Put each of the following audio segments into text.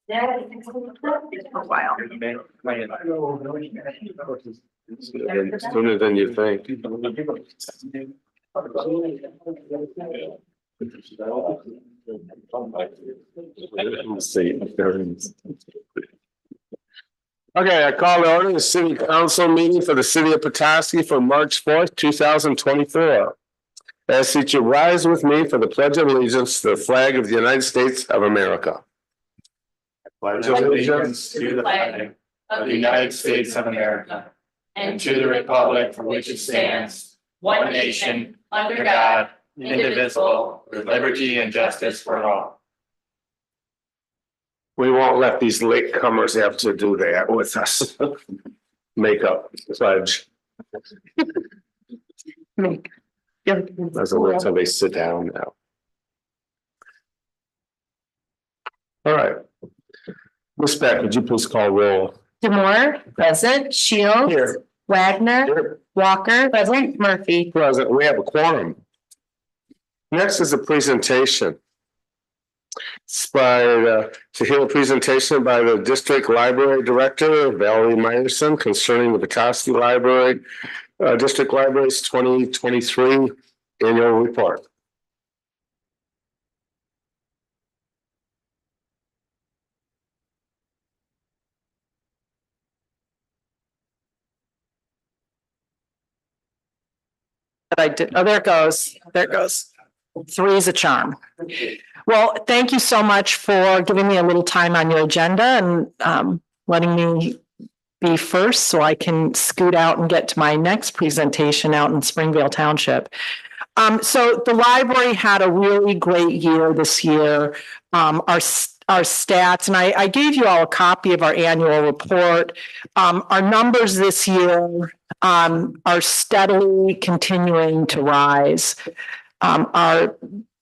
Yeah. For a while. Sooner than you think. Let's see. Okay, I call to order the city council meeting for the city of Petoskey for March 4th, 2024. Ask that you rise with me for the Pledge of Allegiance to the flag of the United States of America. Pledge allegiance to the flag of the United States of America and to the republic for which it stands, one nation, under God, indivisible, with liberty and justice for all. We won't let these latecomers have to do that with us. Make up the pledge. Let's wait till they sit down now. All right. Ms. Beck, would you please call roll? Demore, present. Shields. Here. Wagner. Here. Walker. Present. Murphy. Present, we have a quorum. Next is a presentation. It's to hear a presentation by the District Library Director, Valerie Meyerson, concerning the Petoskey Library, District Library's 2023 annual report. I did. Oh, there it goes. There it goes. 3 is a charm. Well, thank you so much for giving me a little time on your agenda and letting me be first so I can scoot out and get to my next presentation out in Springvale Township. So the library had a really great year this year. Our stats, and I gave you all a copy of our annual report. Our numbers this year are steadily continuing to rise. Our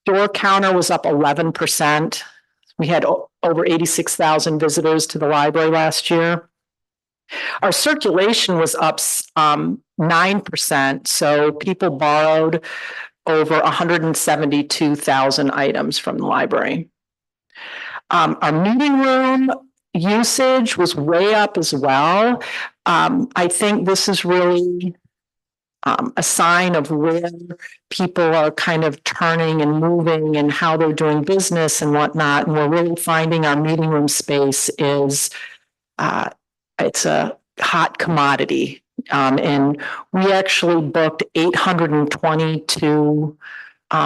door counter was up 11%. We had over 86,000 visitors to the library last year. Our circulation was up 9%. So people borrowed over 172,000 items from the library. Our meeting room usage was way up as well. I think this is really a sign of where people are kind of turning and moving and how they're doing business and whatnot. And we're really finding our meeting room space is, it's a hot commodity. And we actually booked 822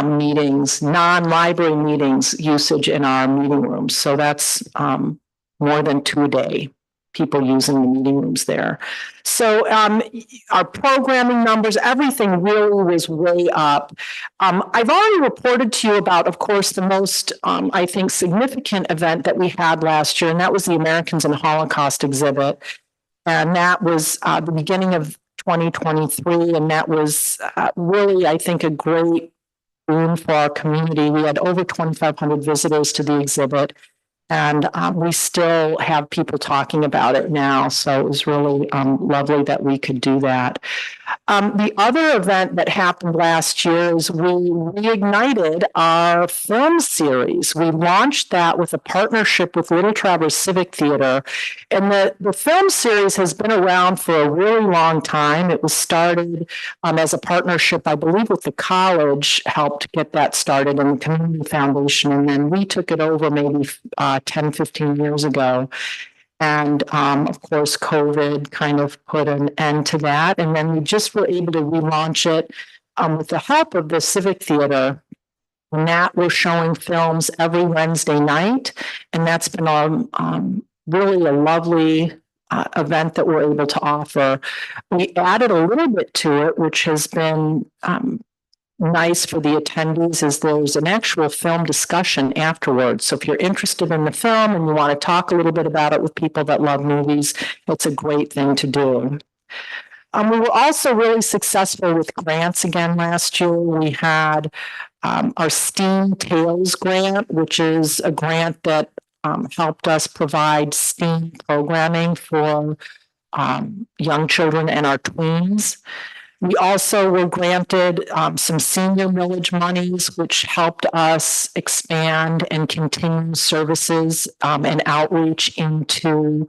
meetings, non-library meetings usage in our meeting rooms. So that's more than 2 a day. People using the meeting rooms there. So our programming numbers, everything really was way up. I've already reported to you about, of course, the most, I think, significant event that we had last year, and that was the Americans in the Holocaust exhibit. And that was the beginning of 2023, and that was really, I think, a great boon for our community. We had over 2,500 visitors to the exhibit. And we still have people talking about it now. So it was really lovely that we could do that. The other event that happened last year is we reignited our film series. We launched that with a partnership with Little Traverse Civic Theater. And the film series has been around for a really long time. It was started as a partnership, I believe, with the college, helped get that started, and the Community Foundation. And then we took it over maybe 10, 15 years ago. And of course, COVID kind of put an end to that. And then we just were able to relaunch it with the help of the Civic Theater. And that we're showing films every Wednesday night. And that's been really a lovely event that we're able to offer. We added a little bit to it, which has been nice for the attendees, is there's an actual film discussion afterwards. So if you're interested in the film and you want to talk a little bit about it with people that love movies, it's a great thing to do. We were also really successful with grants again last year. We had our STEAM Tales grant, which is a grant that helped us provide STEAM programming for young children and our tweens. We also were granted some senior millage monies, which helped us expand and continue services and outreach into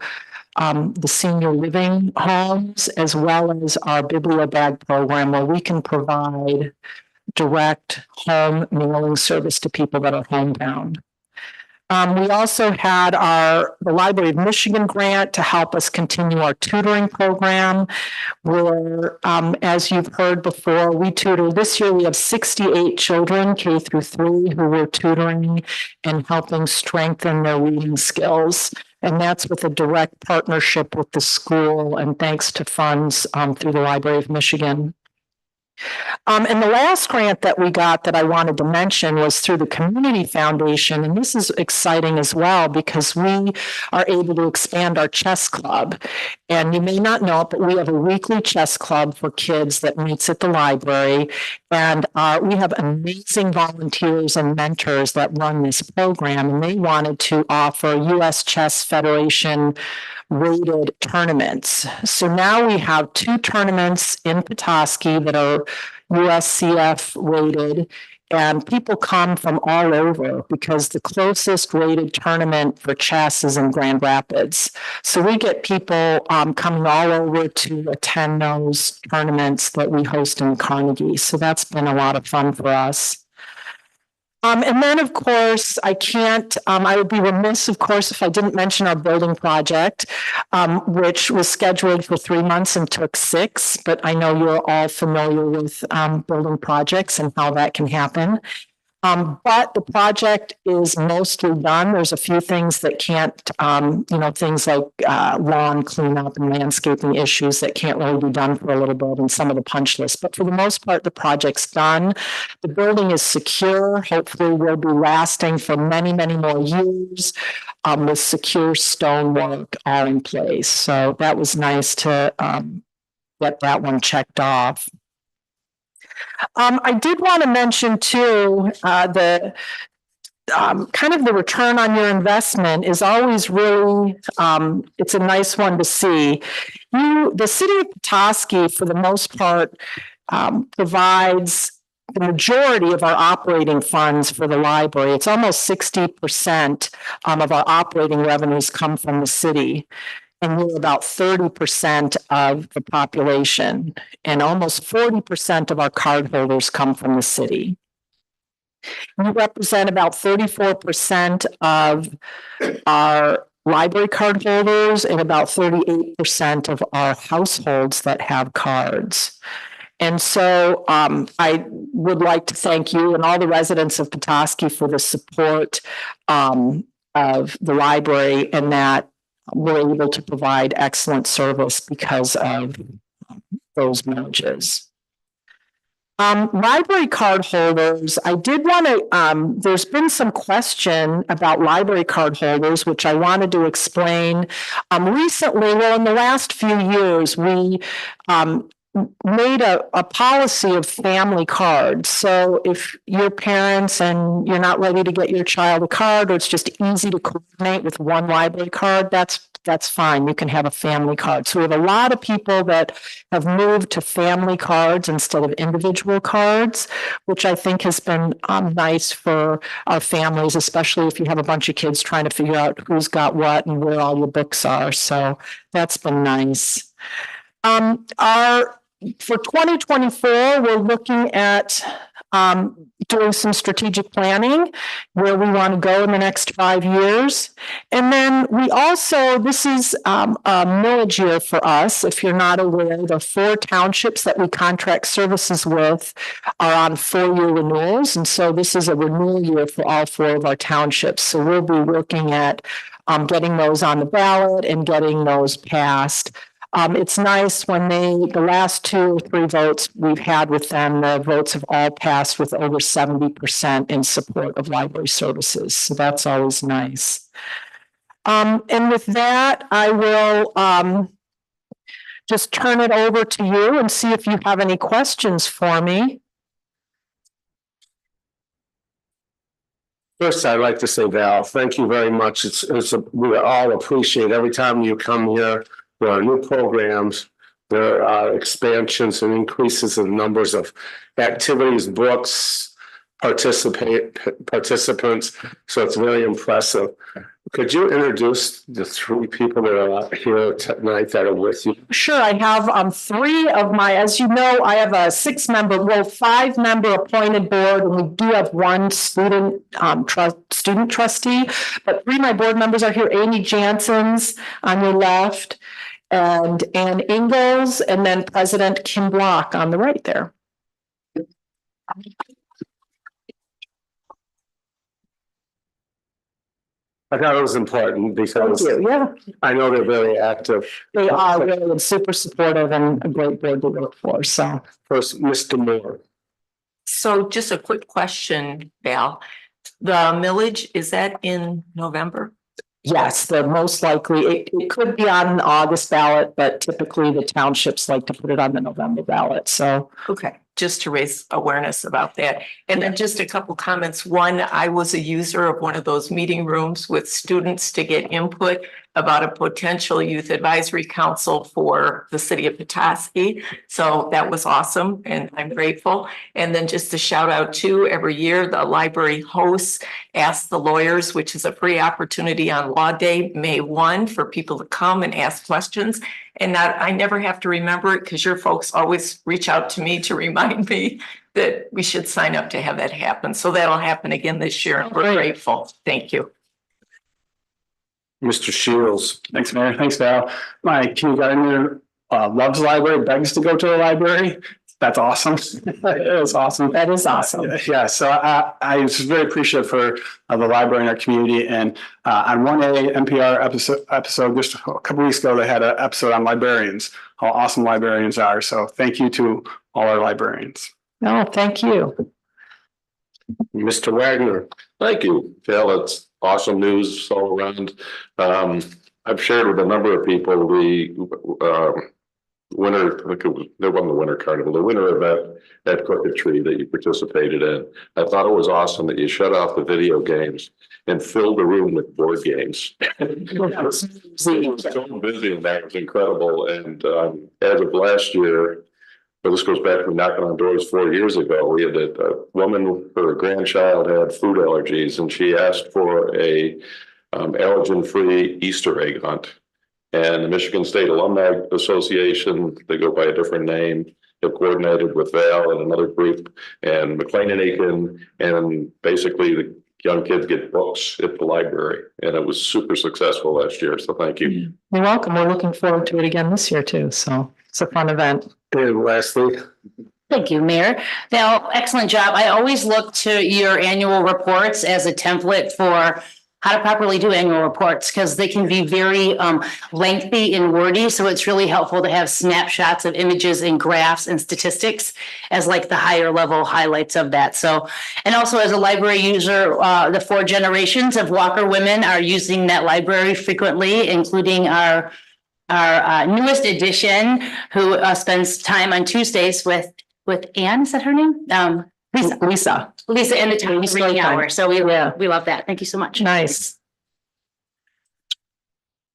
the senior living homes, as well as our Bibliobag program, where we can provide direct home mailing service to people that are homebound. We also had the Library of Michigan grant to help us continue our tutoring program, where, as you've heard before, we tutor. This year we have 68 children, K through 3, who we're tutoring and helping strengthen their reading skills. And that's with a direct partnership with the school and thanks to funds through the Library of Michigan. And the last grant that we got that I wanted to mention was through the Community Foundation. And this is exciting as well because we are able to expand our chess club. And you may not know it, but we have a weekly chess club for kids that meets at the library. And we have amazing volunteers and mentors that run this program. And they wanted to offer U.S. Chess Federation rated tournaments. So now we have 2 tournaments in Petoskey that are USCF rated, and people come from all over because the closest rated tournament for chess is in Grand Rapids. So we get people coming all over to attend those tournaments that we host in Carnegie. So that's been a lot of fun for us. And then, of course, I would be remiss, of course, if I didn't mention our building project, which was scheduled for 3 months and took 6, but I know you're all familiar with building projects and how that can happen. But the project is mostly done. There's a few things that can't, things like lawn cleanup and landscaping issues that can't really be done for a little bit and some of the punch lists. But for the most part, the project's done. The building is secure. Hopefully will be lasting for many, many more years with secure stonework all in place. So that was nice to get that one checked off. I did want to mention too, the kind of the return on your investment is always really, it's a nice one to see. The city of Petoskey, for the most part, provides the majority of our operating funds for the library. It's almost 60% of our operating revenues come from the city. And we're about 30% of the population, and almost 40% of our cardholders come from the city. We represent about 34% of our library cardholders and about 38% of our households that have cards. And so I would like to thank you and all the residents of Petoskey for the support of the library, and that we're able to provide excellent service because of those marriages. Library card holders, I did want to, there's been some question about library card holders, which I wanted to explain. Recently, well, in the last few years, we made a policy of family cards. So if your parents and you're not ready to get your child a card, or it's just easy to coordinate with one library card, that's fine. You can have a family card. So we have a lot of people that have moved to family cards instead of individual cards, which I think has been nice for our families, especially if you have a bunch of kids trying to figure out who's got what and where all your books are. So that's been nice. For 2024, we're looking at doing some strategic planning where we want to go in the next 5 years. And then we also, this is a millage year for us. If you're not aware, the 4 townships that we contract services with are on 4-year renewals. And so this is a renewal year for all 4 of our townships. So we'll be working at getting those on the ballot and getting those passed. It's nice when the last 2 or 3 votes we've had with them, the votes have all passed with over 70% in support of library services. So that's always nice. And with that, I will just turn it over to you and see if you have any questions for me. First, I'd like to say, Val, thank you very much. We all appreciate every time you come here. There are new programs There are expansions and increases in numbers of activities, books, participants. So it's very impressive. Could you introduce the three people that are here tonight that are with you? Sure, I have three of my, as you know, I have a 5-member appointed board, and we do have one student trustee, but three of my board members are here. Amy Jansen's on your left, and Ann Ingalls, and then President Kim Block on the right there. I thought it was important because Yeah, I know they're very active. they are really super supportive and a great board to work for, so. First, Mr. Moore. So just a quick question, Val. The millage, is that in November? Yes, the most likely, it could be on the August ballot, but typically the townships like to put it on the November ballot, so. Okay, just to raise awareness about that. And then just a couple comments. One, I was a user of one of those meeting rooms with students to get input about a potential youth advisory council for the city of Petoskey. So that was awesome and I'm grateful. And then just a shout out to every year, the library hosts Ask the Lawyers, which is a free opportunity on Law Day, May 1, for people to come and ask questions. And that I never have to remember it because your folks always reach out to me to remind me that we should sign up to have that happen. So that'll happen again this year and we're grateful. Thank you. Mr. Shields. Thanks, Mayor. Thanks, Val. My kindergartner loves the library, begs to go to the library. That's awesome. It is awesome. That is awesome. Yeah, so I was very appreciative for the library in our community. And on 1A NPR episode just a couple weeks ago, they had an episode on librarians, how awesome librarians are. So thank you to all our librarians. No, thank you. Mr. Wagner. Thank you, Phil. It's awesome news all around. I've shared with a number of people the winter, there wasn't the winter carnival, the winter event at Crooked Tree that you participated in. I thought it was awesome that you shut off the video games and filled the room with board games. It was so busy and that was incredible. And as of last year, but this goes back to knocking on doors 4 years ago. We had a woman, her grandchild had food allergies, and she asked for a allergen-free Easter egg hunt. And the Michigan State Alumni Association, they go by a different name, have coordinated with Val and another group, and McLean and Aiken, and basically the young kids get books at the library, and it was super successful last year. So thank you. You're welcome. We're looking forward to it again this year too, so it's a fun event. And Leslie. Thank you, Mayor. Val, excellent job. I always look to your annual reports as a template for how to properly do annual reports because they can be very lengthy and wordy. So it's really helpful to have snapshots of images and graphs and statistics as like the higher level highlights of that. So, and also as a library user, the 4 generations of Walker women are using that library frequently, including our newest addition who spends time on Tuesdays with Anne, is that her name? Lisa in the time reading hour. So we love that. Thank you so much. Nice.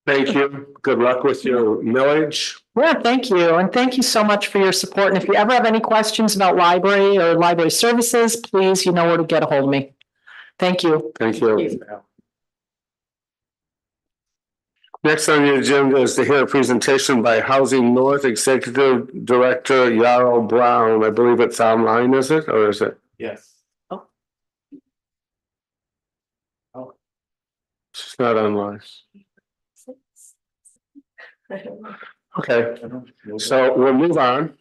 Thank you. Good luck with your millage. Yeah, thank you. And thank you so much for your support. And if you ever have any questions about library or library services, please, you know where to get a hold of me. Thank you. Thank you. Next on the agenda is to hear a presentation by Housing North Executive Director Yarrow Brown. I believe it's online, is it? Or is it? Yes. It's not online. Okay, so we'll move on.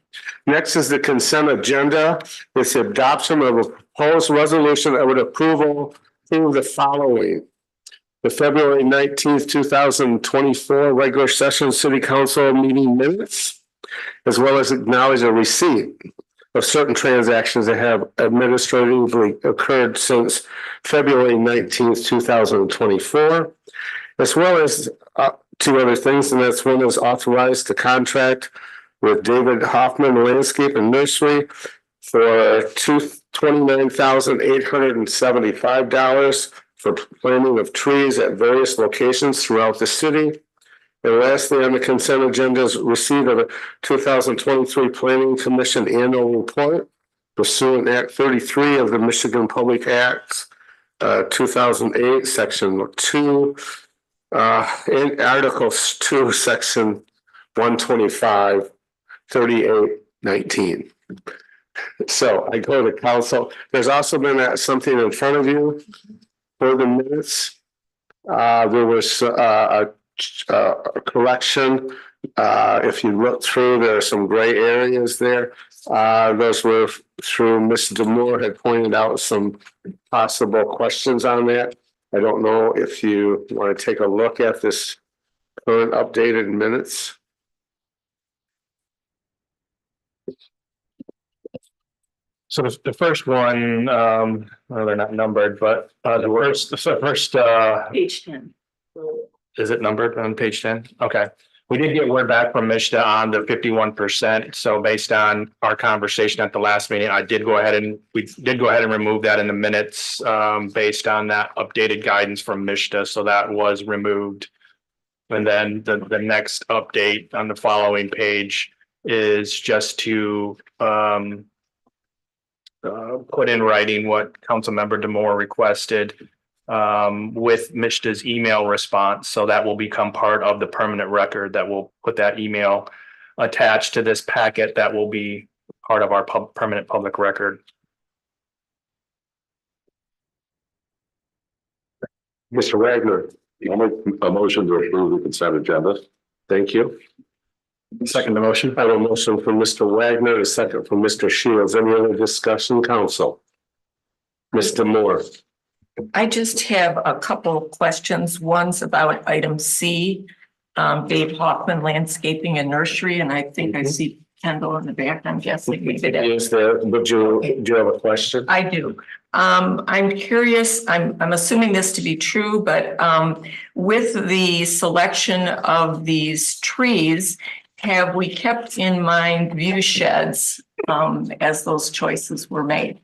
Next is the consent agenda. It's the adoption of a proposed resolution that would approve the following. The February 19th, 2024 regular session city council meeting minutes, as well as acknowledge a receipt of certain transactions that have administratively occurred since February 19th, 2024, as well as 2 other things, and that's one is authorized to contract with David Hoffman Landscape and Nursery for $29,875 for planting of trees at various locations throughout the city. And lastly, on the consent agenda is receipt of a 2023 Planning Commission annual report pursuant Act 33 of the Michigan Public Acts, 2008, Section 2, in Articles 2, Section 125, 3819. So I go to council. There's also been something in front of you for the minutes. There was a correction. If you look through, there are some gray areas there. Those were through Ms. Demore had pointed out some possible questions on that. I don't know if you want to take a look at this current updated minutes. So the first one, well, they're not numbered, but the first, Page 10. is it numbered on page 10? Okay. We did get word back from Mishta on the 51%. So based on our conversation at the last meeting, we did go ahead and remove that in the minutes based on that updated guidance from Mishta. So that was removed. And then the next update on the following page is just to put in writing what Councilmember Demore requested with Mishta's email response. So that will become part of the permanent record. That will put that email attached to this packet. That will be part of our permanent public record. Mr. Wagner, I'll make a motion to approve the consent agenda. thank you. Second the motion. I have a motion from Mr. Wagner, a second from Mr. Shields. Any other discussion, council? Mr. Moore. I just have a couple of questions. One's about item C, Dave Hoffman Landscaping and Nursery, and I think I see Kendall in the back. I'm guessing maybe that. Yes, but do you have a question? I do. I'm curious, I'm assuming this to be true, but with the selection of these trees, have we kept in mind view sheds as those choices were made?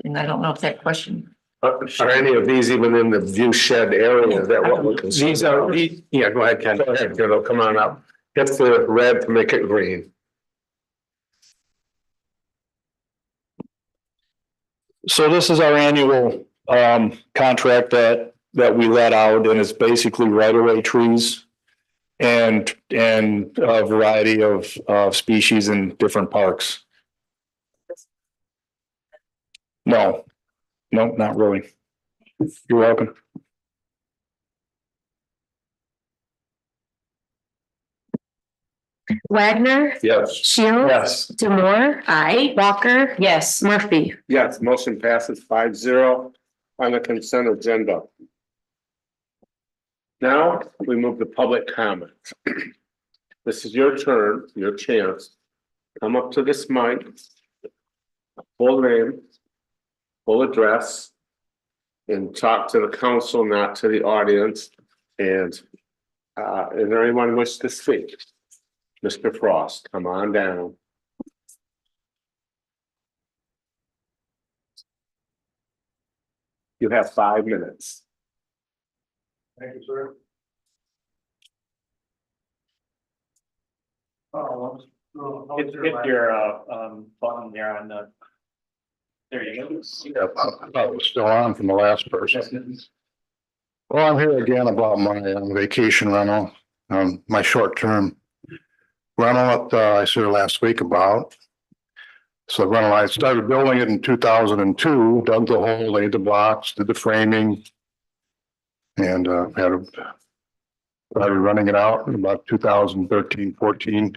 And I don't know if that question. Are any of these even in the view shed area that what we're concerned These are, about? yeah, go ahead, Ken. Go ahead, Kendall, come on up. Get the red to make it green. So this is our annual contract that we let out, and it's basically right-of-way trees and a variety of species in different parks. No, not really. You're welcome. Wagner, Yes. Shields. Yes. Demore. Aye. Walker. Yes. Murphy. Yes, motion passes 5-0 on the consent agenda. Now we move to public comment. This is your turn, your chance. Come up to this mic. Full name, full address, and talk to the council, not to the audience. And is there anyone wish to speak? Mr. Frost, come on down. You have 5 minutes. Thank you, sir. Hit your button there on the. There you go. Yeah, I thought it was still on from the last person. Well, I'm here again about my vacation rental, my short-term rental that I said last week about. So rental, I started building it in 2002, dug the hole, laid the blocks, did the framing. And started running it out in about 2013, 14.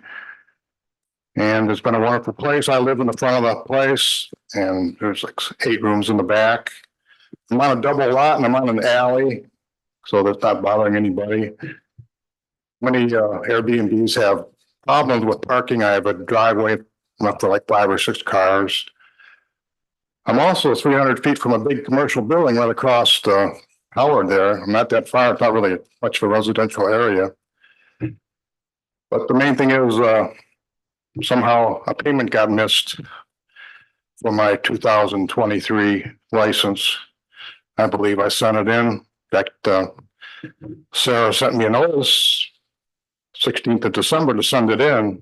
And it's been a wonderful place. I live in the front of the place and there's like 8 rooms in the back. I'm on a double lot and I'm on an alley, so that's not bothering anybody. Many Airbnbs have problems with parking. I have a driveway enough for like 5 or 6 cars. I'm also 300 feet from a big commercial building right across Howard there. I'm not that far. It's not really much of a residential area. But the main thing is somehow a payment got missed for my 2023 license. I believe I sent it in. In fact, Sarah sent me a notice 16th of December to send it in.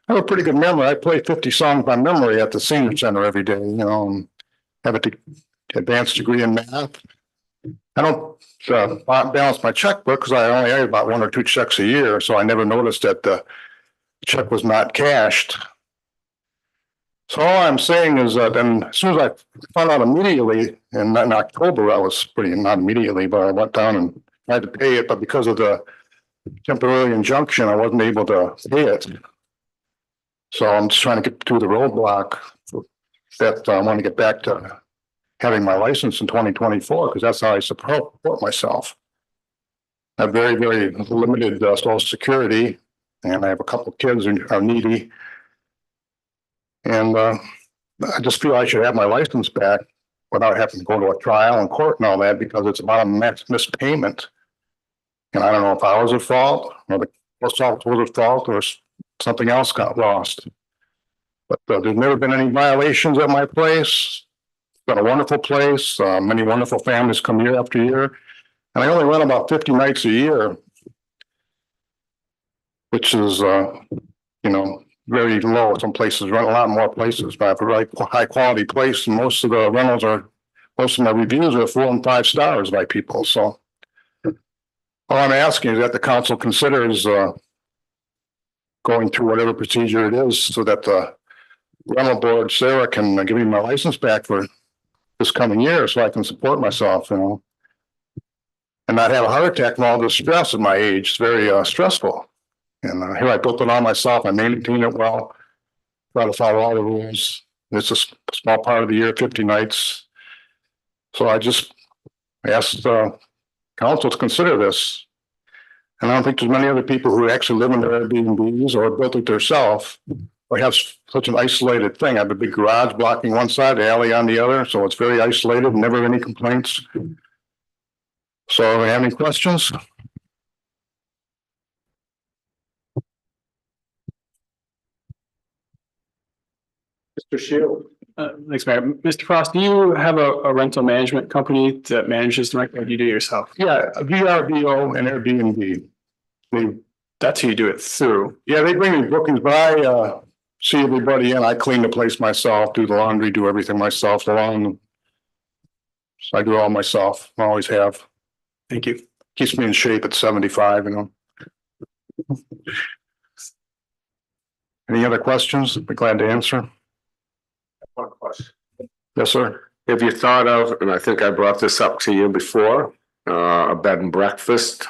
I have a pretty good memory. I play 50 songs by memory at the senior center every day, you know, and have an advanced degree in math. I don't balance my checkbook because I only have about 1 or 2 checks a year, so I never noticed that the check was not cashed. So all I'm saying is that, and as soon as I found out immediately, in October, I was pretty, not immediately, but I went down and tried to pay it, but because of the temporary injunction, I wasn't able to pay it. So I'm just trying to get through the roadblock that I want to get back to having my license in 2024, because that's how I support myself. I have very, very limited Social Security, and I have a couple of kids who are needy. And I just feel I should have my license back without having to go to a trial and court and all that, because it's about a missed payment. And I don't know if I was at fault or the post office was at fault or something else got lost. But there's never been any violations at my place. It's been a wonderful place. Many wonderful families come year after year. And I only run about 50 nights a year, which is, you know, very low. Some places run a lot more places, but I have a really high quality place. And most of the rentals most of my reviews are 4 and 5 stars by people. So all I'm asking is that the council considers going through whatever procedure it is so that the rental board, Sarah, can give me my license back for this coming year so I can support myself, you know, and not have a heart attack from all this stress at my age. It's very stressful. And here I built it on myself. I maintain it well, try to follow all the rules. It's a small part of the year, 50 nights. So I just asked council to consider this. And I don't think there's many other people who actually live in their Airbnbs or built it themselves or have such an isolated thing. I have a big garage blocking one side, the alley on the other. So it's very isolated, never any complaints. So do you have any questions? Mr. Shield. Thanks, Mayor. Mr. Frost, do you have a rental management company that manages the rent, or do you do it yourself? Yeah, VRBO and Airbnb. That's who you do it through. Yeah, they bring me bookings, but I see everybody in. I clean the place myself, do the laundry, do everything myself. So I do it all myself. I always have. Thank you. Keeps me in shape at 75, you know. Any other questions? I'd be glad to answer. One question. Yes, sir. Have you thought of, and I think I brought this up to you before, a bed and breakfast?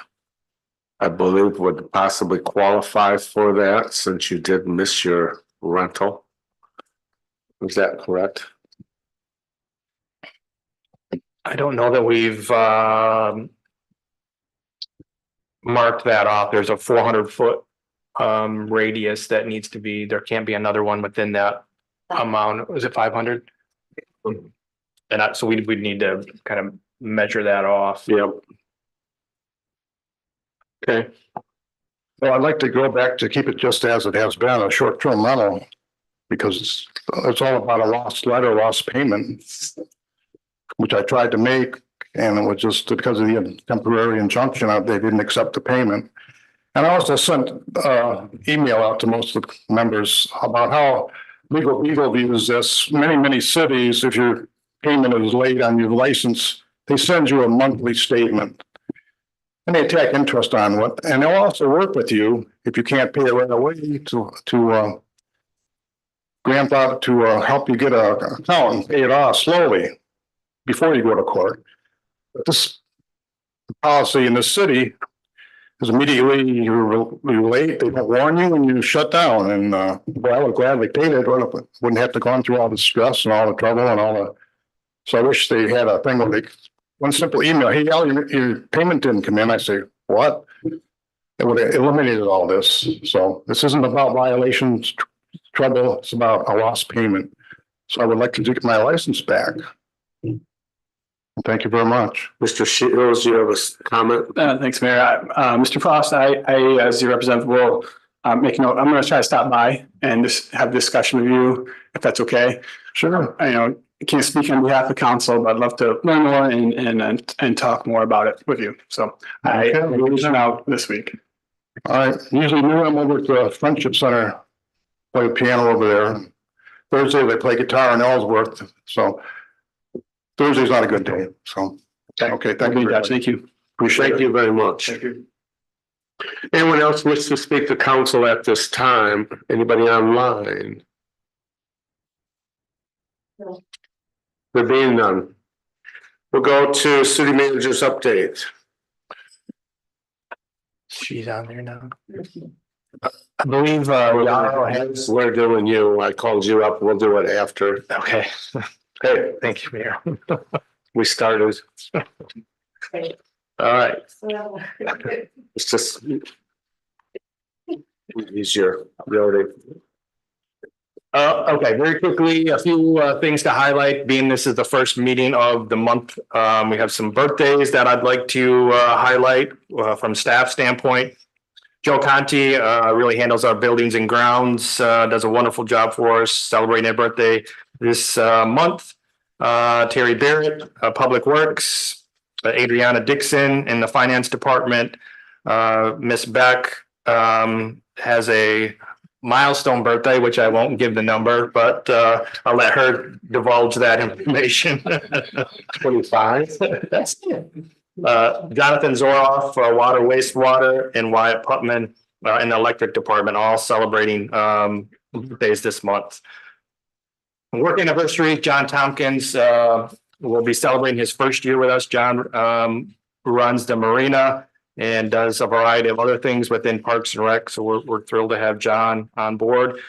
I believe would possibly qualify for that since you did miss your rental. Is that correct? I don't know that we've marked that off. There's a 400-foot radius that needs to be, there can't be another one within that amount. Was it 500? And so we'd need to kind of measure that off. Yep. Okay. Well, I'd like to go back to keep it just as it has been, a short-term rental, because it's all about a lost letter, lost payment, which I tried to make, and it was just because of the temporary injunction, they didn't accept the payment. And I also sent email out to most of the members about how Legal Beagle views this. Many cities, if your payment is late on your license, they send you a monthly statement. And they take interest on what, and they'll also work with you if you can't pay it right away to grandfather to help you get an account and pay it off slowly before you go to court. But this policy in the city is immediately you're late, they don't warn you and you shut down. And well, I would gladly pay it, wouldn't have to go through all the stress and all the trouble and all the. So I wish they had a thing where they. One simple email, hey, Al, your payment didn't come in. I say, what? It would have eliminated all this. So this isn't about violations, trouble. It's about a lost payment. So I would like to get my license back. Thank you very much. Mr. Shields, you have a comment? Thanks, Mayor. Mr. Frost, I, as your representative, will make a note. I'm going to try to stop by and just have a discussion with you, if that's okay. Sure. I can't speak on behalf of council, but I'd love to learn more and talk more about it with you. So I will reach out this week. I usually knew I'm over at the Friendship Center, play piano over there. Thursday, they play guitar in Ellsworth, so Thursday's not a good day, so. Okay, thank you. Thank you. Appreciate Thank it. you very much. you. Anyone else wish to speak to council at this time? Anybody online? There being none. We'll go to city manager's update. She's on there now. I believe, Yarrow has, We're doing you. I called you up. We'll do it after. okay, Hey, thank you, Mayor. we started. All right, it's just. Easier, really. Okay, very quickly, a few things to highlight, being this is the first meeting of the month. We have some birthdays that I'd like to highlight from staff standpoint. Joe Conti really handles our buildings and grounds, does a wonderful job for us celebrating their birthday this month. Terry Barrett, Public Works, Adriana Dixon in the Finance Department, Miss Beck has a milestone birthday, which I won't give the number, but I'll let her divulge that information. 25. That's it. Jonathan Zoroff, water, wastewater, and Wyatt Putman in the electric department, all celebrating birthdays this month. Work anniversary, John Tompkins will be celebrating his first year with us. John runs the marina and does a variety of other things within Parks and Rec. So we're thrilled to have John on board.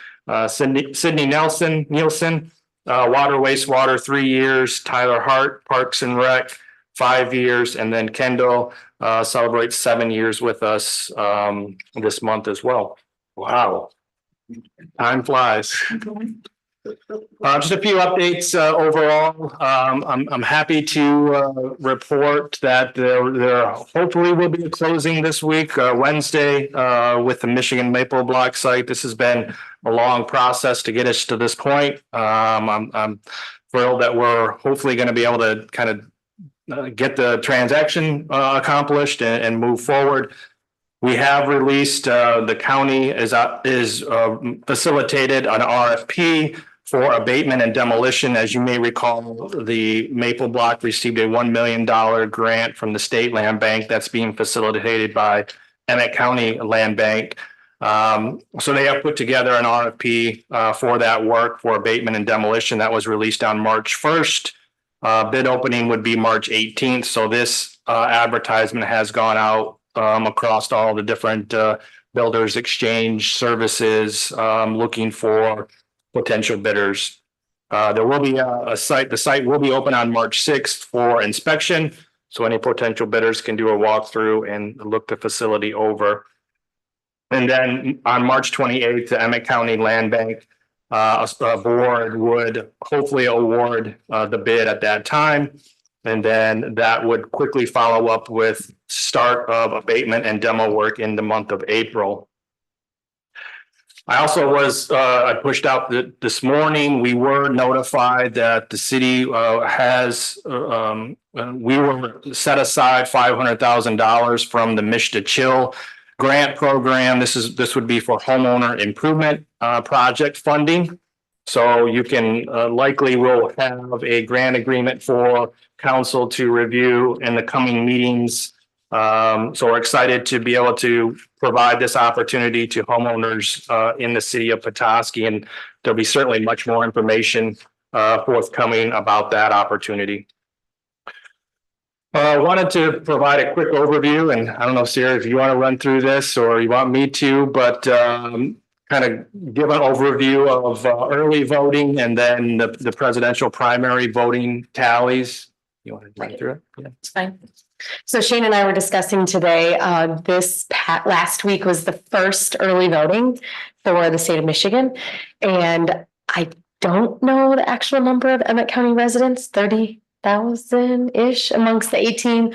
Sydney Nielsen, water, wastewater, 3 years. Tyler Hart, Parks and Rec, 5 years. And then Kendall celebrates 7 years with us this month as well. Wow. Time flies. Just a few updates overall. I'm happy to report that there hopefully will be a closing this week, Wednesday, with the Michigan Maple Block site. This has been a long process to get us to this point. I'm thrilled that we're hopefully going to be able to kind of get the transaction accomplished and move forward. We have released, the county is facilitated an RFP for abatement and demolition. As you may recall, the Maple Block received a $1 million grant from the State Land Bank that's being facilitated by Emmett County Land Bank. So they have put together an RFP for that work for abatement and demolition that was released on March 1st. Bid opening would be March 18th. So this advertisement has gone out across all the different builders exchange services looking for potential bidders. There will be a site, the site will be open on March 6th for inspection. So any potential bidders can do a walkthrough and look the facility over. And then on March 28th, the Emmett County Land Bank a board would hopefully award the bid at that time. And then that would quickly follow up with start of abatement and demo work in the month of April. I also was, I pushed out this morning, we were notified that the city we were set aside $500,000 from the Mish Chill grant program. This would be for homeowner improvement project funding. So you can likely will have a grant agreement for council to review in the coming meetings. So we're excited to be able to provide this opportunity to homeowners in the city of Petoskey, and there'll be certainly much more information forthcoming about that opportunity. Wanted to provide a quick overview, and I don't know, Sarah, if you want to run through this or you want me to, but kind of give an overview of early voting and then the presidential primary voting tallies. You want to run through it? Yeah. It's fine. So Shane and I were discussing today, last week was the first early voting for the state of Michigan. And I don't know the actual number of Emmett County residents, 30,000-ish amongst the 18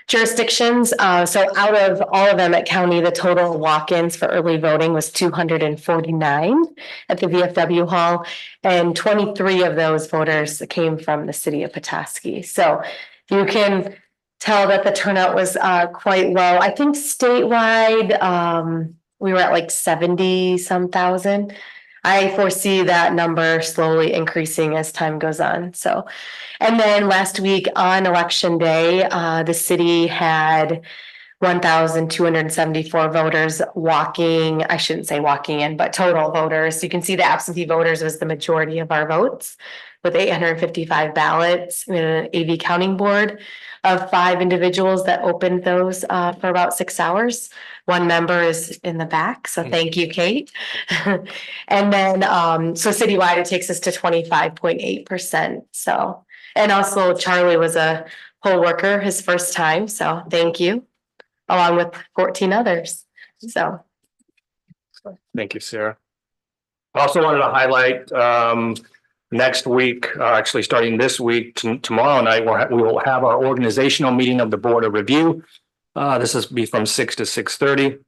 jurisdictions. So out of all of Emmett County, the total walk-ins for early voting was 249 at the VFW Hall. And 23 of those voters came from the city of Petoskey. So you can tell that the turnout was quite low. I think statewide, we were at like 70 some thousand. I foresee that number slowly increasing as time goes on. So, and then last week on election day, the city had 1,274 voters walking, I shouldn't say walking in, but total voters. You can see the absentee voters was the majority of our votes with 855 ballots. We had an AV counting board of 5 individuals that opened those for about 6 hours. One member is in the back, so thank you, Kate. And then, so citywide, it takes us to 25.8%. So, and also Charlie was a poll worker his first time, so thank you, along with 14 others. So. Thank you, Sarah. I also wanted to highlight, next week, actually starting this week, tomorrow night, we will have our organizational meeting of the Board of Review. This is be from 6 to 6:30.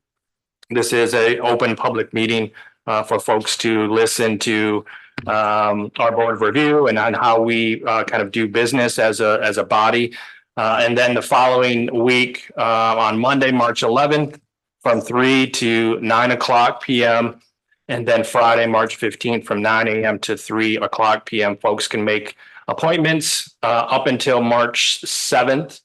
This is a open public meeting for folks to listen to our Board of Review and on how we kind of do business as a body. And then the following week, on Monday, March 11th, from 3 to 9 o'clock p.m. And then Friday, March 15th, from 9 a.m. to 3 o'clock p.m. Folks can make appointments up until March 7th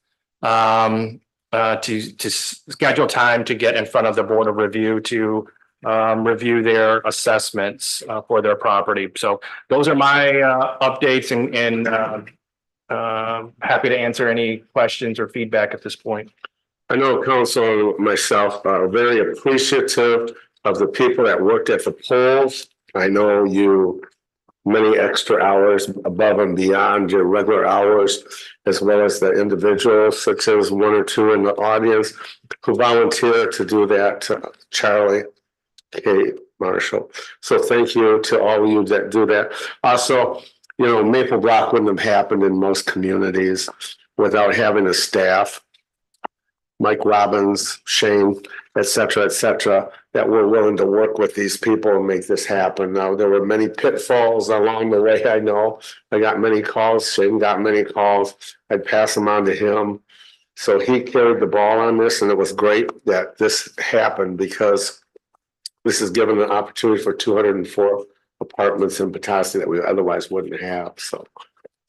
to schedule time to get in front of the Board of Review to review their assessments for their property. So those are my updates, and happy to answer any questions or feedback at this point. I know council and myself are very appreciative of the people that worked at the polls. I know you many extra hours above and beyond your regular hours, as well as the individuals, such as 1 or 2 in the audience who volunteered to do that, Charlie, Kate, Marshall. So thank you to all of you that do that. Also, you know, Maple Block wouldn't have happened in most communities without having a staff, Mike Robbins, Shane, et cetera, that were willing to work with these people and make this happen. Now, there were many pitfalls along the way. I know I got many calls. Shane got many calls. I'd pass them on to him. So he carried the ball on this, and it was great that this happened because this has given an opportunity for 204 apartments in Petoskey that we otherwise wouldn't have. So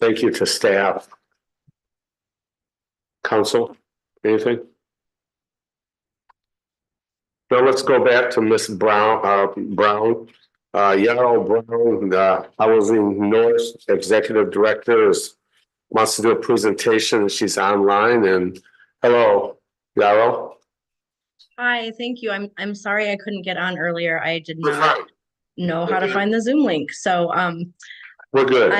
thank you to staff. Council, anything? Now let's go back to Miss Brown, Yarrow Brown, the Housing North Executive Director wants to do a presentation. She's online, and hello, Yarrow. Hi, thank you. I'm sorry I couldn't get on earlier. I did not know how to find the Zoom link. So we're good.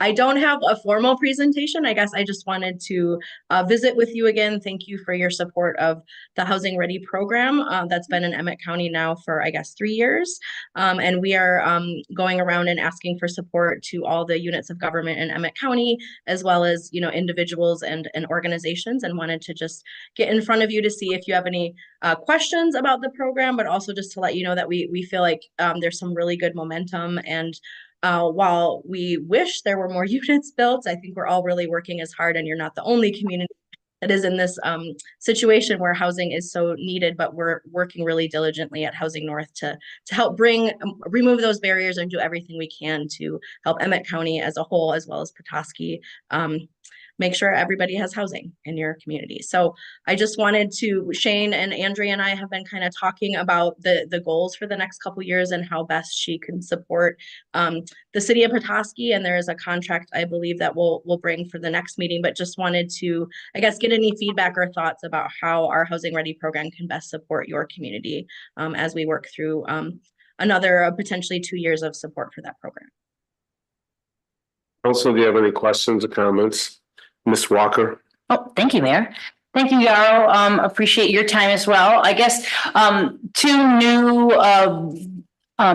I don't have a formal presentation. I guess I just wanted to visit with you again. Thank you for your support of the Housing Ready program. That's been in Emmett County now for, I guess, 3 years. And we are going around and asking for support to all the units of government in Emmett County, as well as, you know, individuals and organizations, and wanted to just get in front of you to see if you have any questions about the program, but also just to let you know that we feel like there's some really good momentum. And while we wish there were more units built, I think we're all really working as hard, and you're not the only community that is in this situation where housing is so needed, but we're working really diligently at Housing North to help remove those barriers and do everything we can to help Emmett County as a whole, as well as Petoskey, make sure everybody has housing in your community. So I just wanted to, Shane and Andrea and I have been kind of talking about the goals for the next couple of years and how best she can support the city of Petoskey. And there is a contract, I believe, that we'll bring for the next meeting, but just wanted to, I guess, get any feedback or thoughts about how our Housing Ready program can best support your community as we work through another potentially 2 years of support for that program. Also, do you have any questions or comments? Ms. Walker. Oh, thank you, Mayor. Thank you, Yarrow. Appreciate your time as well. I guess 2 new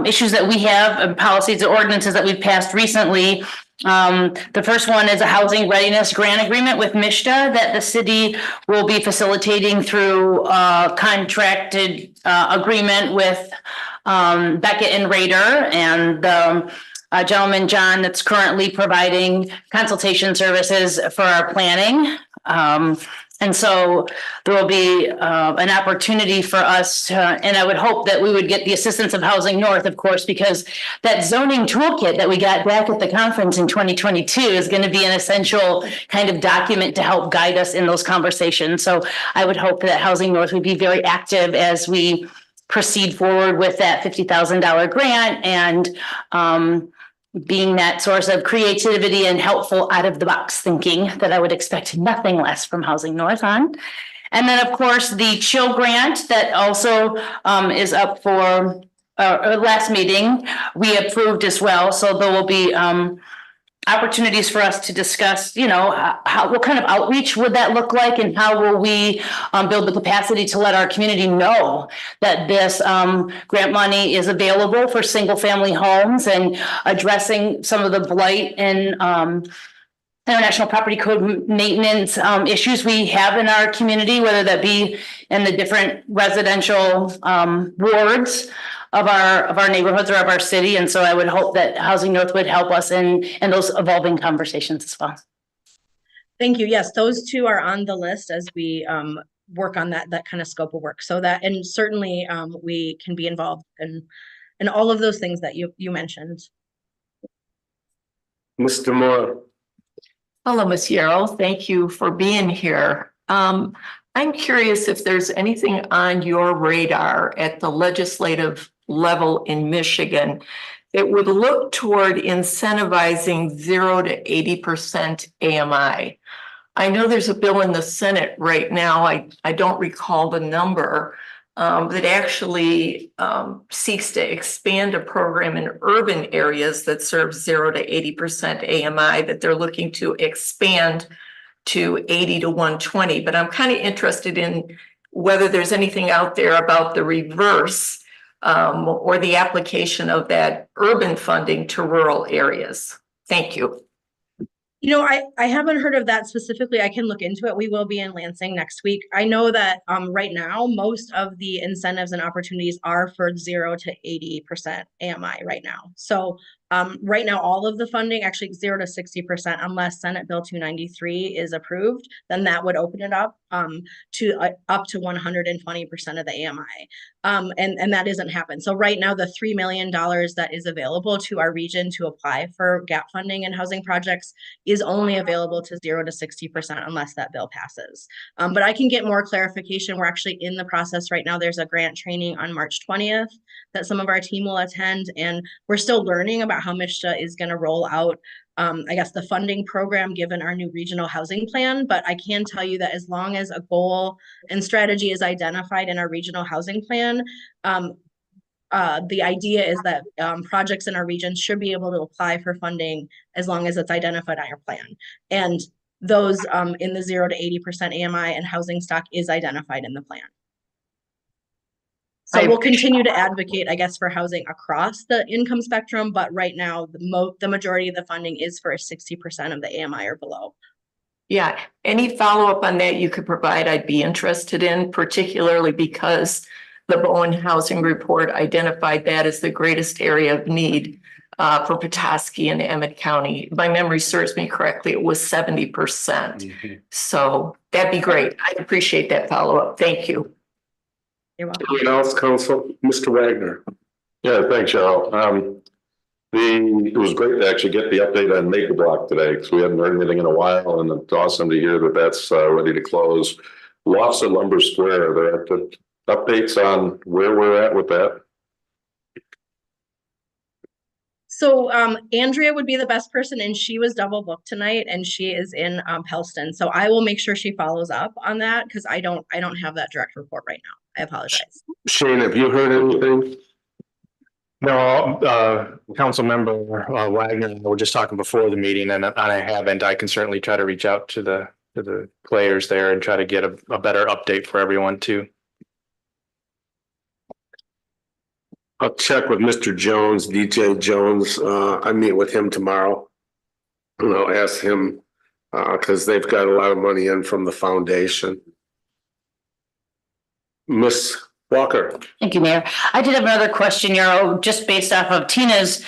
issues that we have, policies or ordinances that we've passed recently. The first one is a housing readiness grant agreement with MISTA that the city will be facilitating through a contracted agreement with Beckett and Rader, and a gentleman, John, that's currently providing consultation services for our planning And so there will be an opportunity for us to, and I would hope that we would get the assistance of Housing North, of course, because that zoning toolkit that we got back at the conference in 2022 is going to be an essential kind of document to help guide us in those conversations. So I would hope that Housing North would be very active as we proceed forward with that $50,000 grant and being that source of creativity and helpful out of the box thinking that I would expect nothing less from Housing North on. And then, of course, the Chill Grant that also is up for last meeting, we approved as well. So there will be opportunities for us to discuss, what kind of outreach would that look like and how will we build the capacity to let our community know that this grant money is available for single family homes and addressing some of the blight and International Property Code maintenance issues we have in our community, whether that be in the different residential wards of our neighborhoods or of our city. And so I would hope that Housing North would help us in those evolving conversations as well. Thank you. Yes, those two are on the list as we work on that kind of scope of work. So that, and certainly we can be involved in all of those things that you mentioned. Mr. Moore. Hello, Ms. Yarrow. Thank you for being here. I'm curious if there's anything on your radar at the legislative level in Michigan that would look toward incentivizing 0 to 80% AMI. I know there's a bill in the Senate right now. I don't recall the number that actually seeks to expand a program in urban areas that serves 0 to 80% AMI that they're looking to expand to 80 to 120. But I'm kind of interested in whether there's anything out there about the reverse or the application of that urban funding to rural areas. Thank you. I haven't heard of that specifically. I can look into it. We will be in Lansing next week. I know that right now, most of the incentives and opportunities are for 0 to 80% AMI right now. So right now, all of the funding, actually 0 to 60%, unless Senate Bill 293 is approved, then that would open it up to up to 120% of the AMI. And that doesn't happen. So right now, the $3 million that is available to our region to apply for gap funding and housing projects is only available to 0 to 60% unless that bill passes. But I can get more clarification. We're actually in the process right now. There's a grant training on March 20th that some of our team will attend, and we're still learning about how MSHDA is going to roll out the funding program given our new regional housing plan. But I can tell you that as long as a goal and strategy is identified in our regional housing plan, the idea is that projects in our region should be able to apply for funding as long as it's identified on your plan. And those in the 0 to 80% AMI and housing stock is identified in the plan. So we'll continue to advocate, for housing across the income spectrum, but right now the majority of the funding is for 60% of the AMI or below. Yeah, any follow-up on that you could provide, I'd be interested in, particularly because the Bowen Housing Report identified that as the greatest area of need for Petoskey and Emmett County. If my memory serves me correctly, it was 70%. So that'd be great. I'd appreciate that follow-up. Thank you. You're welcome. Anyone else, Council? Mr. Wagner. Yeah, thanks, Cheryl. It was great to actually get the update on Maple Block today because we hadn't heard anything in a while, and it's awesome to hear that that's ready to close. Lots of Lumber Square, are there updates on where we're at with that? So Andrea would be the best person, and she was double booked tonight, and she is in Pellston. So I will make sure she follows up on that because I don't have that direct report right now. I apologize. Shane, have you heard anything? No, Council Member Wagner and I were just talking before the meeting, and I haven't. I can certainly try to reach out to the players there and try to get a better update for everyone too. I'll check with Mr. Jones, DJ Jones. I meet with him tomorrow. And I'll ask him because they've got a lot of money in from the foundation. Miss Walker. Thank you, Mayor. I did have another question, just based off of Tina's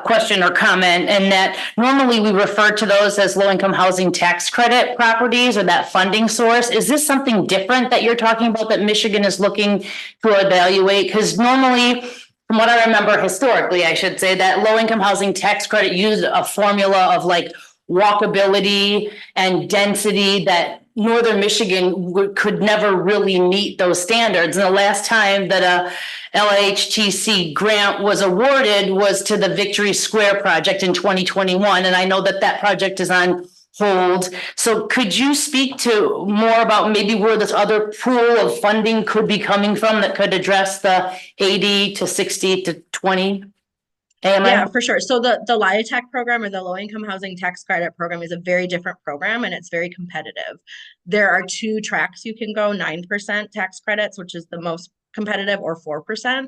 question or comment, and that normally we refer to those as low-income housing tax credit properties or that funding source. Is this something different that you're talking about that Michigan is looking to evaluate? Because normally, from what I remember historically, I should say, that low-income housing tax credit used a formula of like walkability and density that Northern Michigan could never really meet those standards. And the last time that a LHTC grant was awarded was to the Victory Square project in 2021. And I know that that project is on hold. So could you speak to more about maybe where this other pool of funding could be coming from that could address the 80 to 60 to 20? Yeah, for sure. So the LIHTC program, or the Low Income Housing Tax Credit Program, is a very different program, and it's very competitive. There are two tracks you can go: 9% tax credits, which is the most competitive, or 4%.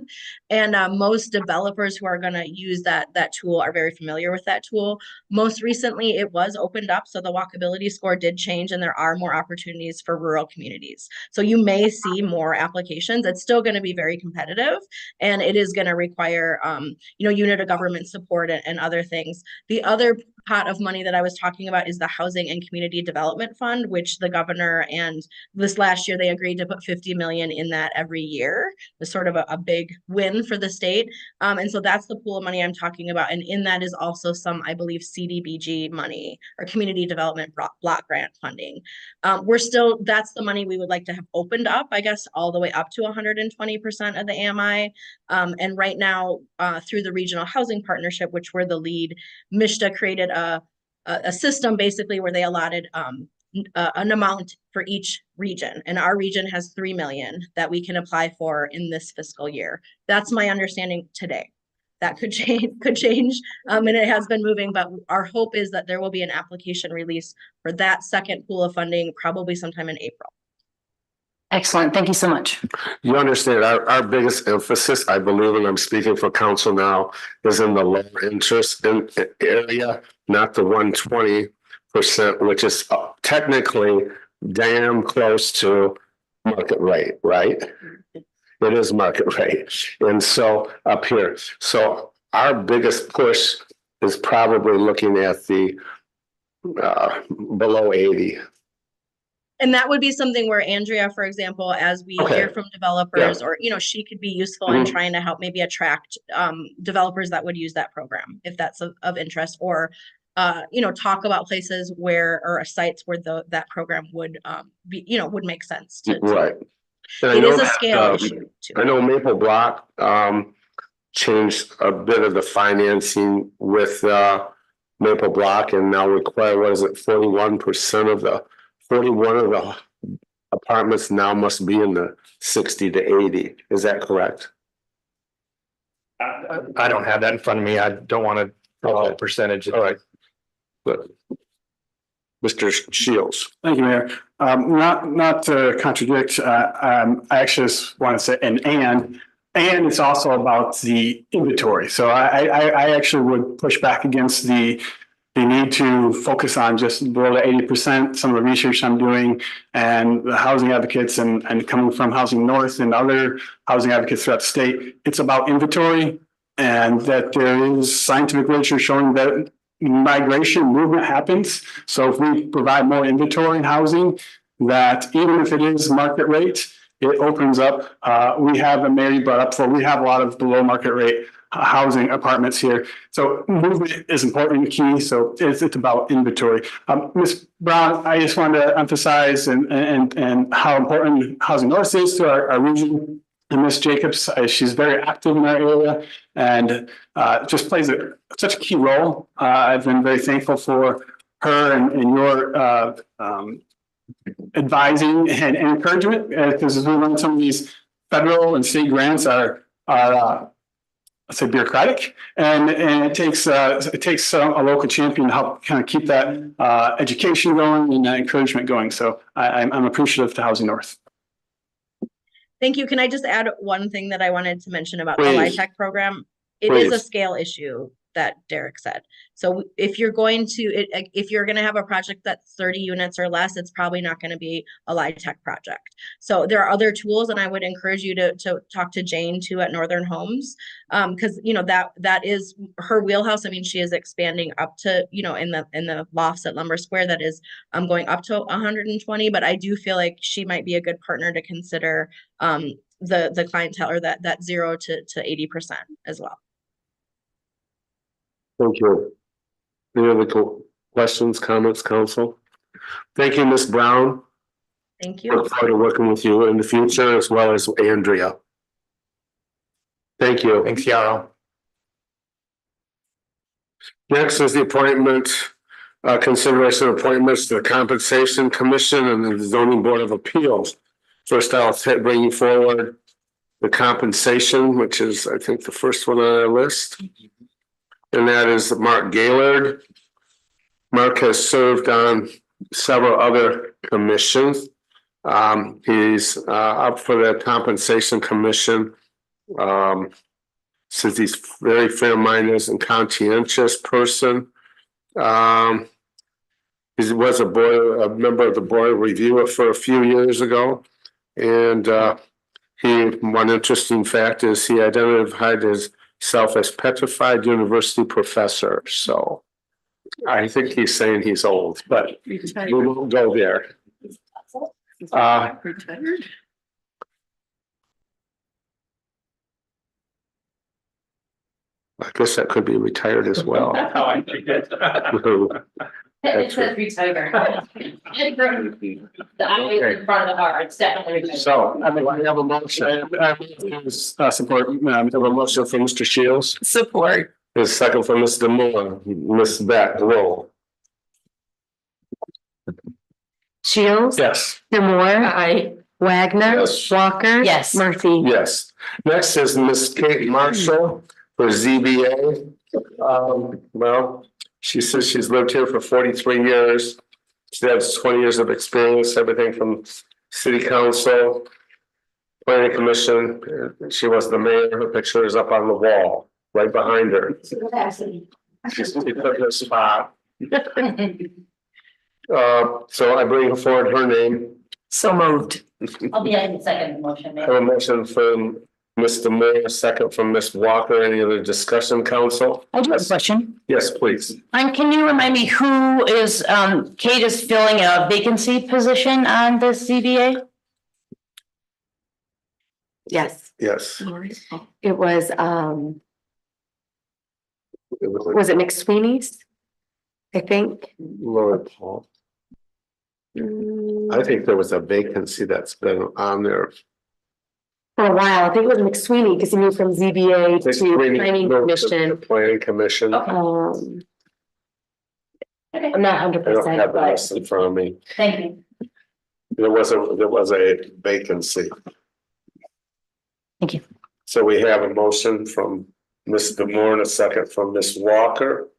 And most developers who are going to use that tool are very familiar with that tool. Most recently, it was opened up, so the walkability score did change, and there are more opportunities for rural communities. So you may see more applications. It's still going to be very competitive, and it is going to require unit of government support and other things. The other pot of money that I was talking about is the Housing and Community Development Fund, which the governor, and this last year they agreed to put 50 million in that every year. It's sort of a big win for the state. And so that's the pool of money I'm talking about. And in that is also some, I believe, CDBG money, or Community Development Block Grant funding. That's the money we would like to have opened up, I guess, all the way up to 120% of the AMI. And right now, through the Regional Housing Partnership, which we're the lead, MISHDA created a system basically where they allotted an amount for each region, and our region has 3 million that we can apply for in this fiscal year. That's my understanding today. That could change, and it has been moving, but our hope is that there will be an application release for that second pool of funding probably sometime in April. Excellent. Thank you so much. You understand our biggest emphasis, I believe, and I'm speaking for council now, is in the lower interest area, not the 120%, which is technically damn close to market rate, right? It is market rate. And so up here, so our biggest push is probably looking at the below 80. And that would be something where Andrea, for example, as we hear from developers, or, she could be useful in trying to help maybe attract developers that would use that program, if that's of interest, or, talk about places where, or sites where that program would be, would make sense to. Right. It is a scale issue too. I know Maple Block changed a bit of the financing with Maple Block, and now require, 41% of the 41 of the apartments now must be in the 60 to 80. Is that correct? I don't have that in front of me. I don't want to throw out percentages. All right. Good. Mr. Shields. Thank you, Mayor. Not to contradict, I actually just want to say, and it's also about the inventory. So I actually would push back against the need to focus on just below the 80%. Some of the research I'm doing, and the housing advocates, and coming from Housing North and other housing advocates throughout the state, it's about inventory, and that there is scientific literature showing that migration movement happens. So if we provide more inventory in housing, that even if it is market rate, it opens up. We have, and Mary brought up before, we have a lot of below market rate housing apartments here. So movement is important and key. So it's about inventory. Ms. Brown, I just wanted to emphasize and how important Housing North is to our region. And Ms. Jacobs, she's very active in our area, and just plays such a key role. I've been very thankful for her and your advising and encouragement, because as we run some of these federal and state grants are let's say bureaucratic, and it takes a local champion to help kind of keep that education going and that encouragement going. So I'm appreciative to Housing North. Thank you. Can I just add one thing that I wanted to mention about the LIHTC program? It is a scale issue. that Derek said. So if you're going to have a project that's 30 units or less, it's probably not going to be a LIHTC project. So there are other tools, and I would encourage you to talk to Jane too at Northern Homes, because that is her wheelhouse. I mean, she is expanding up to, in the lofts at Lumber Square, that is going up to 120, but I do feel like she might be a good partner to consider the clientele, or that 0 to 80% as well. Thank you. Any other questions, comments, council? Thank you, Ms. Brown. Thank you. Look forward to working with you in the future, as well as Andrea. Thank you. Thanks, Yarrow. Next is the appointment, consideration of appointments to the Compensation Commission and the Zoning Board of Appeals. First, I'll bring you forward the compensation, which is, I think, the first one on our list. And that is Mark Gaylord. Mark has served on several other commissions. He's up for the Compensation Commission. Since he's very fair-minded and conscientious person. He was a member of the board review for a few years ago. And one interesting fact is he identified himself as petrified university professor. So I think he's saying he's old, but we won't go there. Retired? I guess that could be retired as well. That's how I think it. It says retired. The eye in front of the heart, it's definitely retired. So, I mean, we have a motion. I support, we have a motion from Mr. Shields. Support. A second from Mr. Moore. Ms. Beck, roll. Shields. Yes. Demore. Aye. Wagner. Yes. Walker. Yes. Murphy. Yes. Next is Miss Kate Marshall for ZBA. Well, she says she's lived here for 43 years. She has 20 years of experience, everything from city council, planning commission. She was the mayor. Her picture is up on the wall, right behind her. She took her spot. So I bring forward her name. So moved. I'll be in the second motion, I have a motion from Mr. Moore, a second from Ms. Walker. Any other discussion, council? I do have a question. Yes, please. Can you remind me who is, Kate is filling a vacancy position on this ZBA? Yes, Yes. it was it McSweeney's? I think. Lord Paul. I think there was a vacancy that's been on there. For a while, I think it was McSweeney because he moved from ZBA to planning commission. Planning commission. I I'm not 100%, don't have the but list in front of me. Thank you. There was a vacancy. Thank you. So we have a motion from Mr. Moore and a second from Ms. Walker.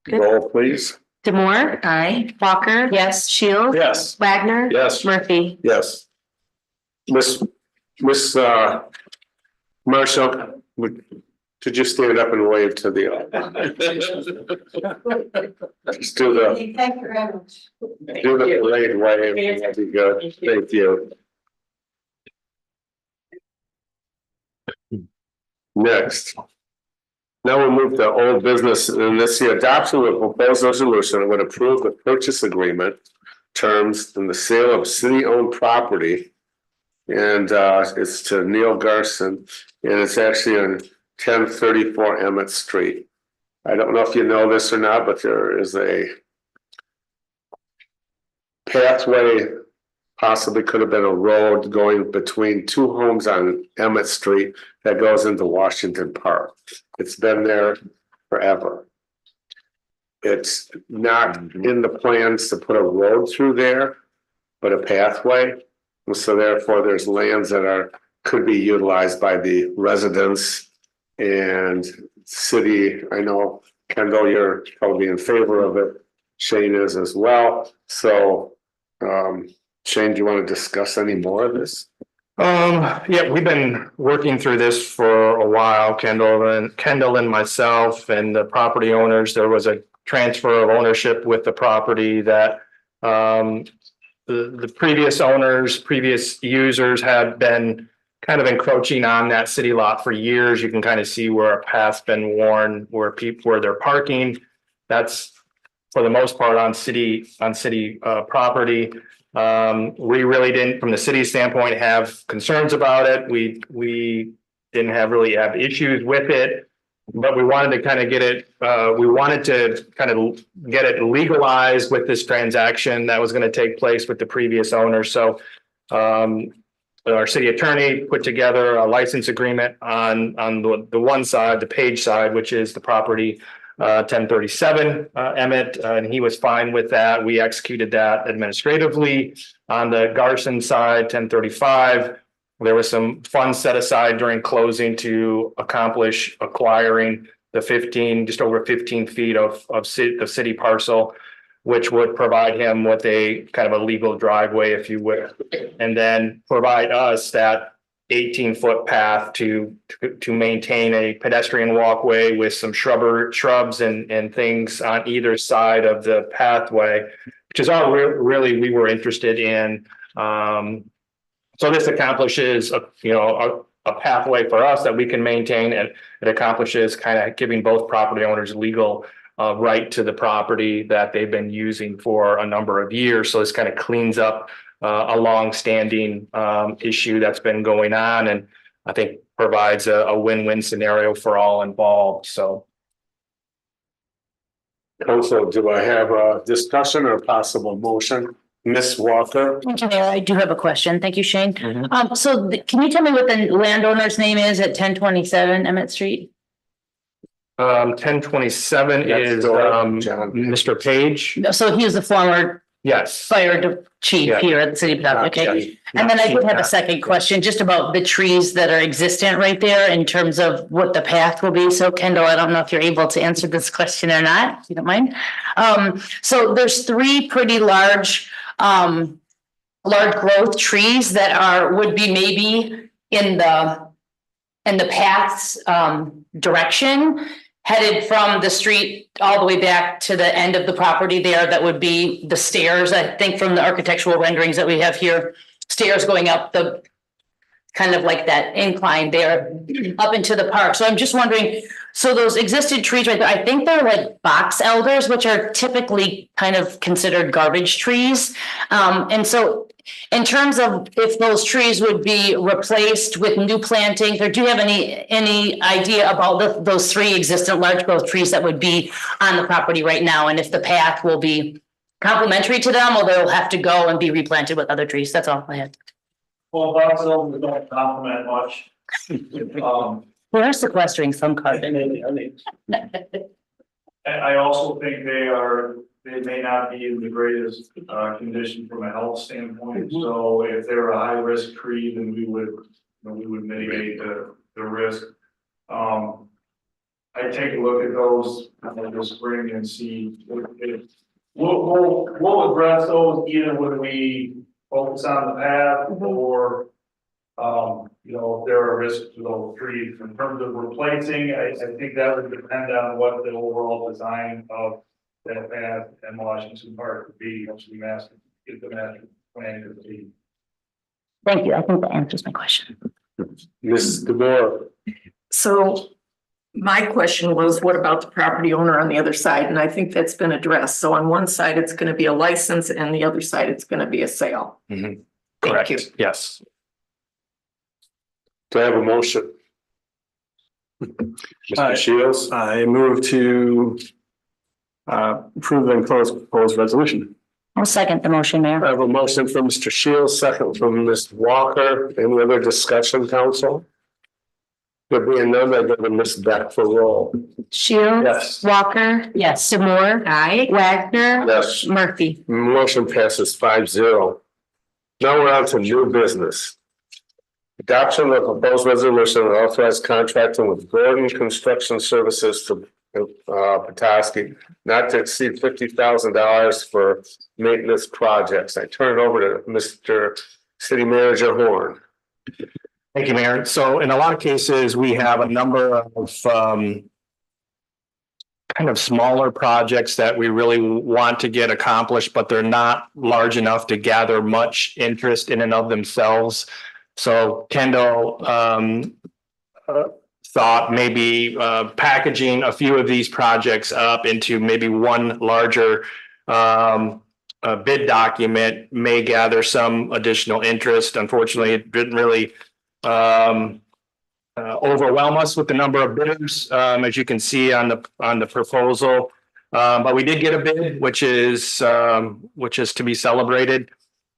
Good. Roll, please. Demore. Aye. Walker. Yes. Shields. Yes. Wagner. Yes. Murphy. Yes. Miss Marshall, could you stand up and wave to the? Just do the Thank you very much. parade wave, that'd be good. Thank you. Next. Now we'll move to old business, and this is the adoption of a proposed resolution that would approve the purchase agreement terms and the sale of city-owned property. And it's to Neil Garson, and it's actually on 1034 Emmett Street. I don't know if you know this or not, but there is a pathway, possibly could have been a road going between two homes on Emmett Street that goes into Washington Park. It's been there forever. It's not in the plans to put a road through there, but a pathway. So therefore, there's lands that could be utilized by the residents and city. I know, Kendall, you're probably in favor of it. Shane is as well. So, Shane, do you want to discuss any more of this? Yeah, we've been working through this for a while, Kendall and myself and the property owners. There was a transfer of ownership with the property that the previous owners, previous users have been kind of encroaching on that city lot for years. You can kind of see where a path's been worn, where they're parking. That's for the most part on city property. We really didn't, from the city standpoint, have concerns about it. We didn't really have issues with it, but we wanted to kind of get it, get it legalized with this transaction that was going to take place with the previous owner. So our city attorney put together a license agreement on the one side, the Page side, which is the property 1037 Emmett, and he was fine with that. We executed that administratively. On the Garson side, 1035, there was some funds set aside during closing to accomplish acquiring the just over 15 feet of city parcel, which would provide him with a kind of a legal driveway, if you will, and then provide us that 18-foot path to maintain a pedestrian walkway with some shrubs and things on either side of the pathway, which is all really we were interested in. So this accomplishes a pathway for us that we can maintain, and it accomplishes kind of giving both property owners legal right to the property that they've been using for a number of years. So this kind of cleans up a long-standing issue that's been going on, and I think provides a win-win scenario for all involved. So, Council, do I have a discussion or possible motion? Ms. Walker? Thank you, Mayor. I do have a question. Thank you, Shane. So can you tell me what the landowner's name is at 1027 Emmett Street? 1027 is Mr. Page. So he was the former Yes. fire chief Yeah. here at the city of Pawtucket. Okay. Yes. And then I did have a second question just about the trees that are existent right there in terms of what the path will be. So Kendall, I don't know if you're able to answer this question or not, if you don't mind. So there's three pretty large growth trees that would be maybe in the path's direction, headed from the street all the way back to the end of the property there. That would be the stairs, I think, from the architectural renderings that we have here, stairs going up the kind of like that incline there up into the park. So I'm just wondering, so those existing trees right there, I think they're like box elders, which are typically kind of considered garbage trees. And so in terms of if those trees would be replaced with new plantings, or do you have any idea about those three existent large growth trees that would be on the property right now? And if the path will be complementary to them, or they'll have to go and be replanted with other trees? That's all I had. Well, box elders don't compliment much. We are sequestering some carbon. I also think they may not be in the greatest condition from a health standpoint. So if they're a high risk tree, then we would mitigate the risk. I take a look at those this spring and see if we'll address those either when we focus on the path or if there are risks to those trees. In terms of replacing, I think that would depend on what the overall design of that path and Washington Park would be once we get the master plan to be. Thank you. I think that answers my question. Ms. DeBoer? So my question was, what about the property owner on the other side? And I think that's been addressed. So on one side, it's going to be a license, and the other side, it's going to be a sale. Mhm. Thank Correct. you. Yes. Do I have a motion? Mr. Shields? I move to approve and close proposed resolution. I'll second the motion, Mayor. I have a motion from Mr. Shields, second from Ms. Walker. Any other discussion, council? There being none, I go to Ms. Beck for roll. Shields. Yes. Walker. Yes. Demore. Aye. Wagner. Yes. Murphy. Motion passes 5-0. Now we're on to new business. Adoption of proposed resolution and authorized contracting with Gordon Construction Services to Petoskey, not to exceed $50,000 for maintenance projects. I turn it over to Mr. City Manager Horn. Thank you, Mayor. So in a lot of cases, we have a number of kind of smaller projects that we really want to get accomplished, but they're not large enough to gather much interest in and of themselves. So Kendall thought maybe packaging a few of these projects up into maybe one larger bid document may gather some additional interest. Unfortunately, it didn't really overwhelm us with the number of bidders, as you can see on the proposal. But we did get a bid, which is to be celebrated.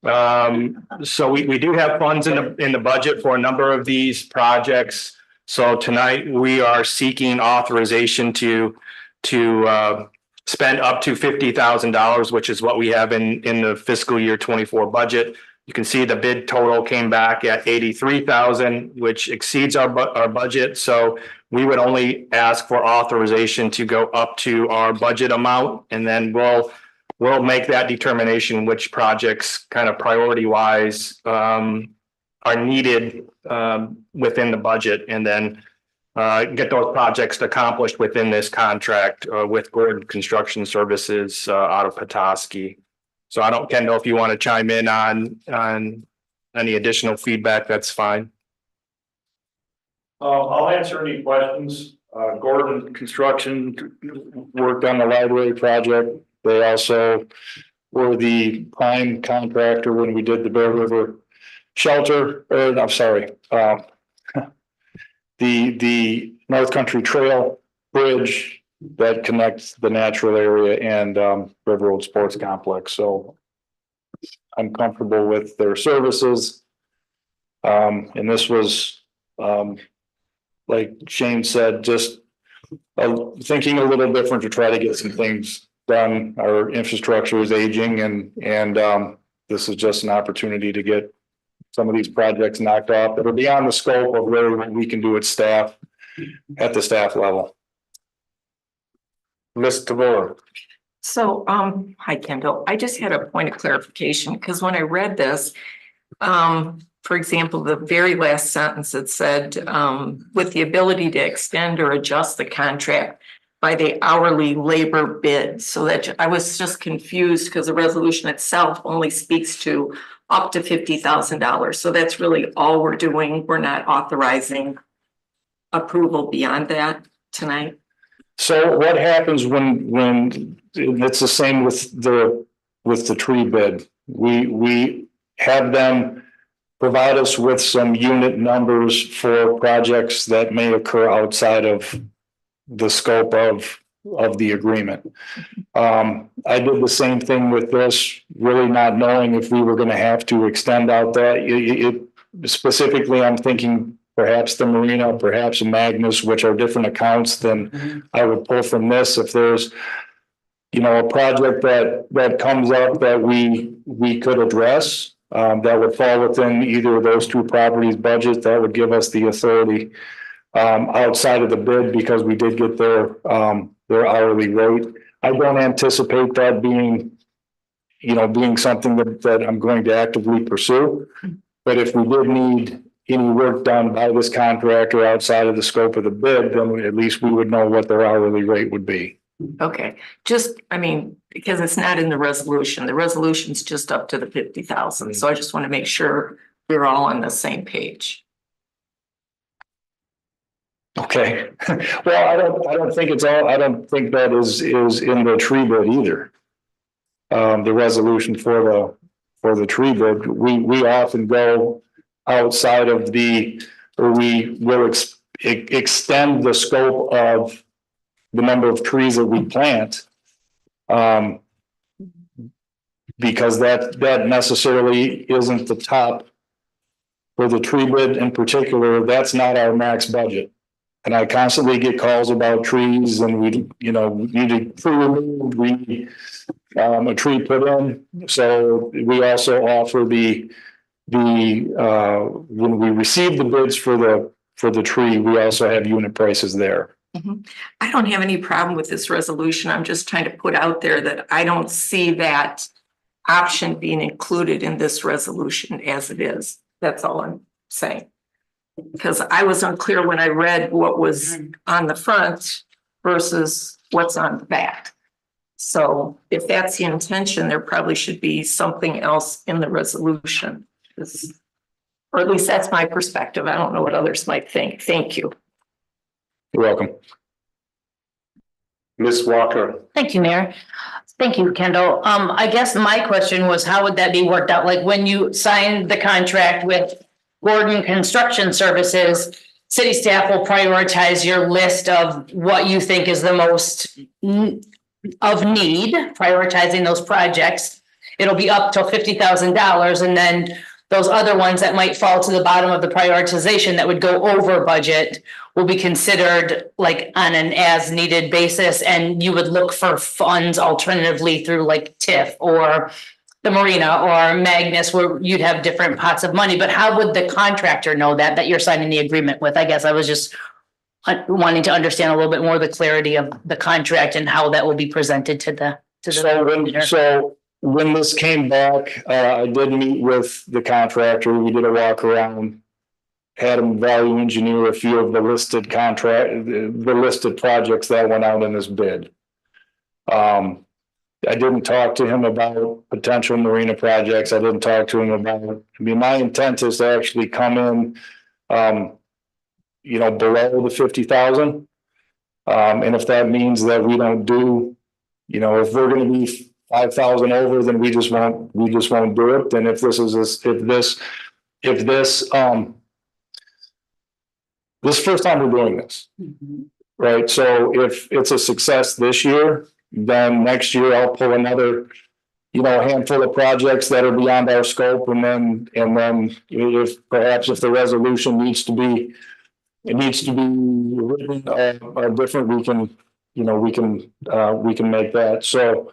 So we do have funds in the budget for a number of these projects. So tonight we are seeking authorization to spend up to $50,000, which is what we have in the fiscal year 24 budget. You can see the bid total came back at 83,000, which exceeds our budget. So we would only ask for authorization to go up to our budget amount, and then we'll make that determination which projects kind of priority wise are needed within the budget, and then get those projects accomplished within this contract with Gordon Construction Services out of Petoskey. So I don't, Kendall, if you want to chime in on any additional feedback, that's fine. I'll answer any questions. Gordon Construction worked on the library project. They also were the prime contractor when we did the Bear River shelter, or I'm sorry, the North Country Trail Bridge that connects the natural area and River Road Sports Complex. So I'm comfortable with their services. And this was, like Shane said, just thinking a little different to try to get some things done. Our infrastructure is aging, and this is just an opportunity to get some of these projects knocked off that are beyond the scope of where we can do it at the staff level. Mr. Moore. So, hi, Kendall. I just had a point of clarification, because when I read this, for example, the very last sentence, it said, with the ability to extend or adjust the contract by the hourly labor bid. So that I was just confused because the resolution itself only speaks to up to $50,000. So that's really all we're doing. We're not authorizing approval beyond that tonight. So what happens when it's the same with the tree bid? We have them provide us with some unit numbers for projects that may occur outside of the scope of the agreement. I did the same thing with this, really not knowing if we were going to have to extend out that. Specifically, I'm thinking perhaps the Marina, perhaps a Magnus, which are different accounts than I would pull from this. If there's, a project that comes up that we could address, that would fall within either of those two properties' budgets, that would give us the authority outside of the bid, because we did get their hourly rate. I don't anticipate that being something that I'm going to actively pursue. But if we did need any work done by this contractor outside of the scope of the bid, then at least we would know what their hourly rate would be. Okay, because it's not in the resolution. The resolution's just up to the 50,000. So I just want to make sure we're all on the same page. Okay. Well, I don't think that is in the tree bid either. The resolution for the tree bid, we often go outside of we will extend the scope of the number of trees that we plant. Because that necessarily isn't the top for the tree bid in particular. That's not our max budget. And I constantly get calls about trees, and we need a tree removed, we need a tree put in. So we also offer when we receive the bids for the tree, we also have unit prices there. I don't have any problem with this resolution. I'm just trying to put out there that I don't see that option being included in this resolution as it is. That's all I'm saying. Because I was unclear when I read what was on the front versus what's on the back. So if that's the intention, there probably should be something else in the resolution. Or at least that's my perspective. I don't know what others might think. Thank you. You're welcome. Ms. Walker. Thank you, Mayor. Thank you, Kendall. I guess my question was, how would that be worked out? Like when you signed the contract with Gordon Construction Services, city staff will prioritize your list of what you think is the most of need, prioritizing those projects. It'll be up to $50,000, and then those other ones that might fall to the bottom of the prioritization that would go over budget will be considered like on an as needed basis, and you would look for funds alternatively through like TIF or the Marina or Magnus, where you'd have different pots of money. But how would the contractor know that you're signing the agreement with? I guess I was just wanting to understand a little bit more the clarity of the contract and how that will be presented to the. So when this came back, I did meet with the contractor. We did a walk around, had him value engineer a few of the listed the listed projects that went out in this bid. I didn't talk to him about potential marina projects. I didn't talk to him about, my intent is to actually come in, below the 50,000. And if that means that we don't do, if we're going to be 5,000 over, then we just won't do it. And if this is this first time we're doing this, right? So if it's a success this year, then next year I'll pull another, handful of projects that are beyond our scope. And then if the resolution needs to be written different, we can make that. So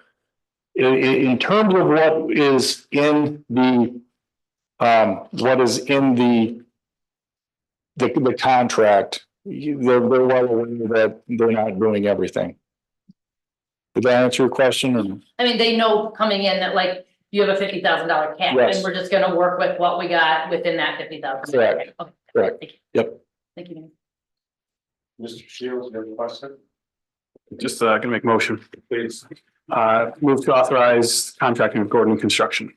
in terms of what is in the contract, they're well aware that they're not doing everything. Did that answer your question? I mean, they know coming in that like you have a $50,000 cap, Yes. and we're just gonna work with what we got within that 50,000. Correct. Okay. Correct. Thank you. Yep. Thank you. Mr. Shields, you have a question? Just can make motion. Please. Move to authorize contracting with Gordon Construction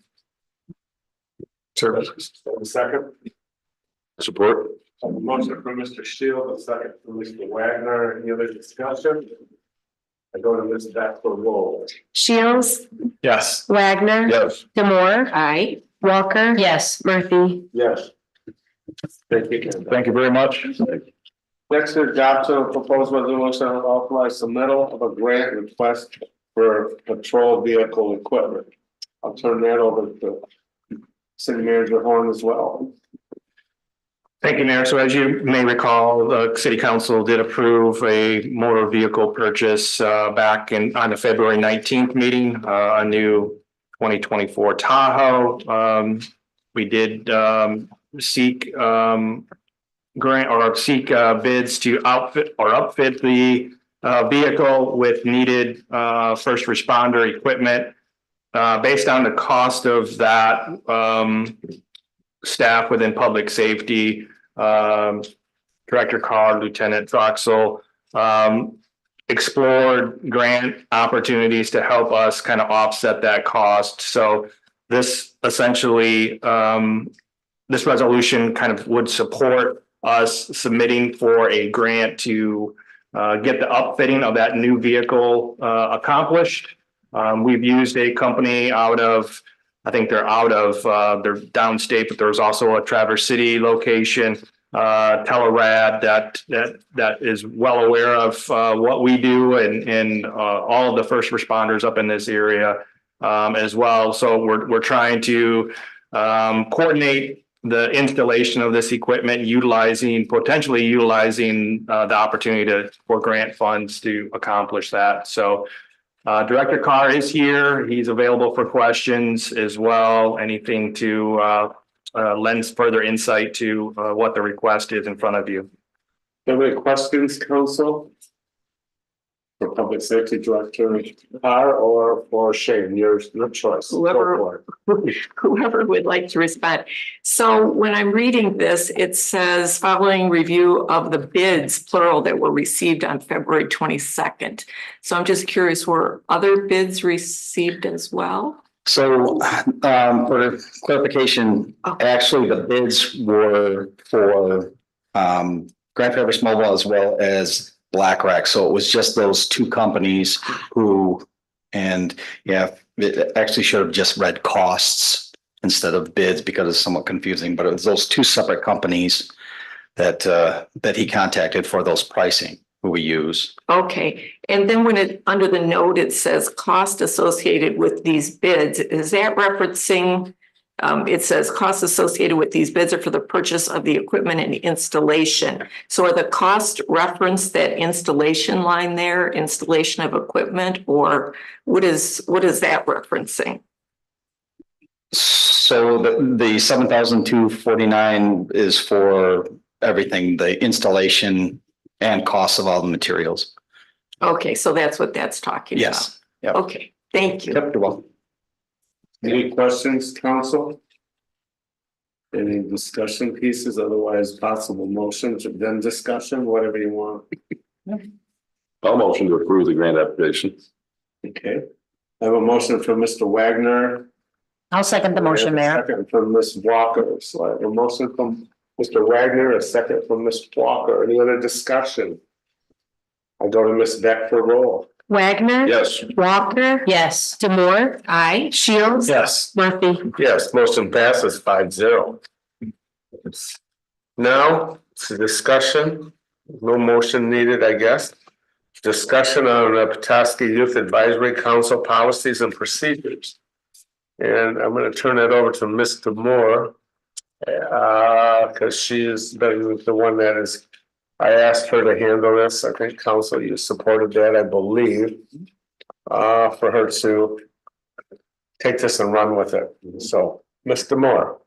Services. Second. Support. Motion from Mr. Shields, a second from Mr. Wagner. Any other discussion? I go to Ms. Beth for roll. Shields, Yes. Wagner. Yes. Demore. Aye. Walker. Yes. Murphy. Yes. Thank you. Thank you very much. Next is adoption proposed resolution to authorize submittal of a grant request for patrol vehicle equipment. I'll turn that over to City Manager Horn as well. Thank you, Mayor. So as you may recall, the City Council did approve a motor vehicle purchase back on the February 19th meeting, a new 2024 Tahoe. We did seek bids to upfit the vehicle with needed first responder equipment. Based on the cost of that, staff within public safety, Director Carr, Lieutenant Troxel, explored grant opportunities to help us kind of offset that cost. So this essentially, this resolution kind of would support us submitting for a grant to get the upfitting of that new vehicle accomplished. We've used a company out of, I think they're downstate, but there's also a Traverse City location, Telerad, that is well aware of what we do and all of the first responders up in this area as well. So we're trying to coordinate the installation of this equipment, potentially utilizing the opportunity for grant funds to accomplish that. So Director Carr is here. He's available for questions as well. Anything to lend further insight to what the request is in front of you. Any questions, council? For Public Safety Director, Carr or for Shane, your choice. Go Whoever- for it. Whoever would like to respond. So when I'm reading this, it says following review of the bids, plural, that were received on February 22nd. So I'm just curious, were other bids received as well? So, for clarification, Okay. actually the bids were for, Grand Traverse Mobile as well as BlackRock. So it was just those two companies who, and yeah, it actually should have just read costs instead of bids because it's somewhat confusing, but it was those two separate companies that, that he contacted for those pricing who we use. Okay, and then when it, under the note, it says cost associated with these bids, is that referencing? It says costs associated with these bids are for the purchase of the equipment and installation. So are the cost referenced that installation line there, installation of equipment, or what is that referencing? So the 7,249 is for everything, the installation and cost of all the materials. Okay, so that's what that's talking about. Yes. Yep. Okay, thank you. Yep, you're welcome. Any questions, council? Any discussion pieces, otherwise possible motions, then discussion, whatever you want. I'll motion to approve the grant application. Okay. I have a motion from Mr. Wagner. I'll second the motion, I have a Mayor. Second from Ms. Walker. So I have a motion from Mr. Wagner, a second from Ms. Walker. Any other discussion? I go to Ms. Beck for roll. Wagner. Yes. Walker. Yes. Demore. Aye. Shields. Yes. Murphy. Yes, motion passes 5-0. Now, it's a discussion, no motion needed, I guess. Discussion on the Petoskey Youth Advisory Council policies and procedures. And I'm gonna turn it over to Mr. Moore. Cause she is the one that is, I asked her to handle this. I think council, you supported that, I believe. For her to take this and run with it. So, Mr. Moore.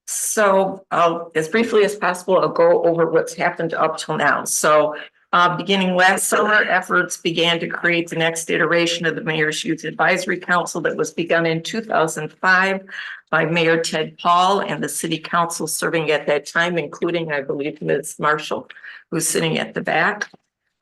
So I'll, as briefly as possible, I'll go over what's happened up till now. So beginning last summer, efforts began to create the next iteration of the Mayor's Youth Advisory Council that was begun in 2005 by Mayor Ted Paul and the city council serving at that time, including, I believe, Ms. Marshall, who's sitting at the back.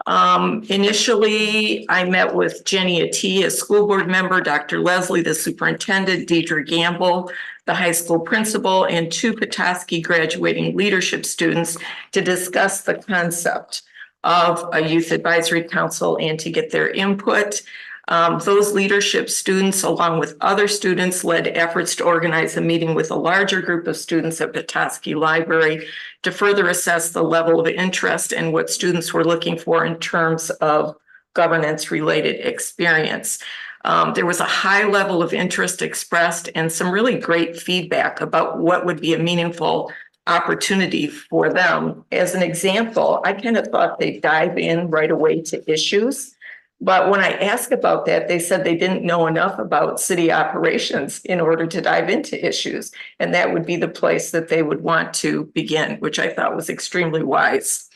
Initially, I met with Jenny Ati, a school board member, Dr. Leslie, the superintendent, Deidre Gamble, the high school principal, and two Petoskey graduating leadership students to discuss the concept of a youth advisory council and to get their input. Those leadership students, along with other students, led efforts to organize a meeting with a larger group of students at Petoskey Library to further assess the level of interest and what students were looking for in terms of governance-related experience. There was a high level of interest expressed and some really great feedback about what would be a meaningful opportunity for them. As an example, I kind of thought they'd dive in right away to issues. But when I asked about that, they said they didn't know enough about city operations in order to dive into issues. And that would be the place that they would want to begin, which I thought was extremely wise.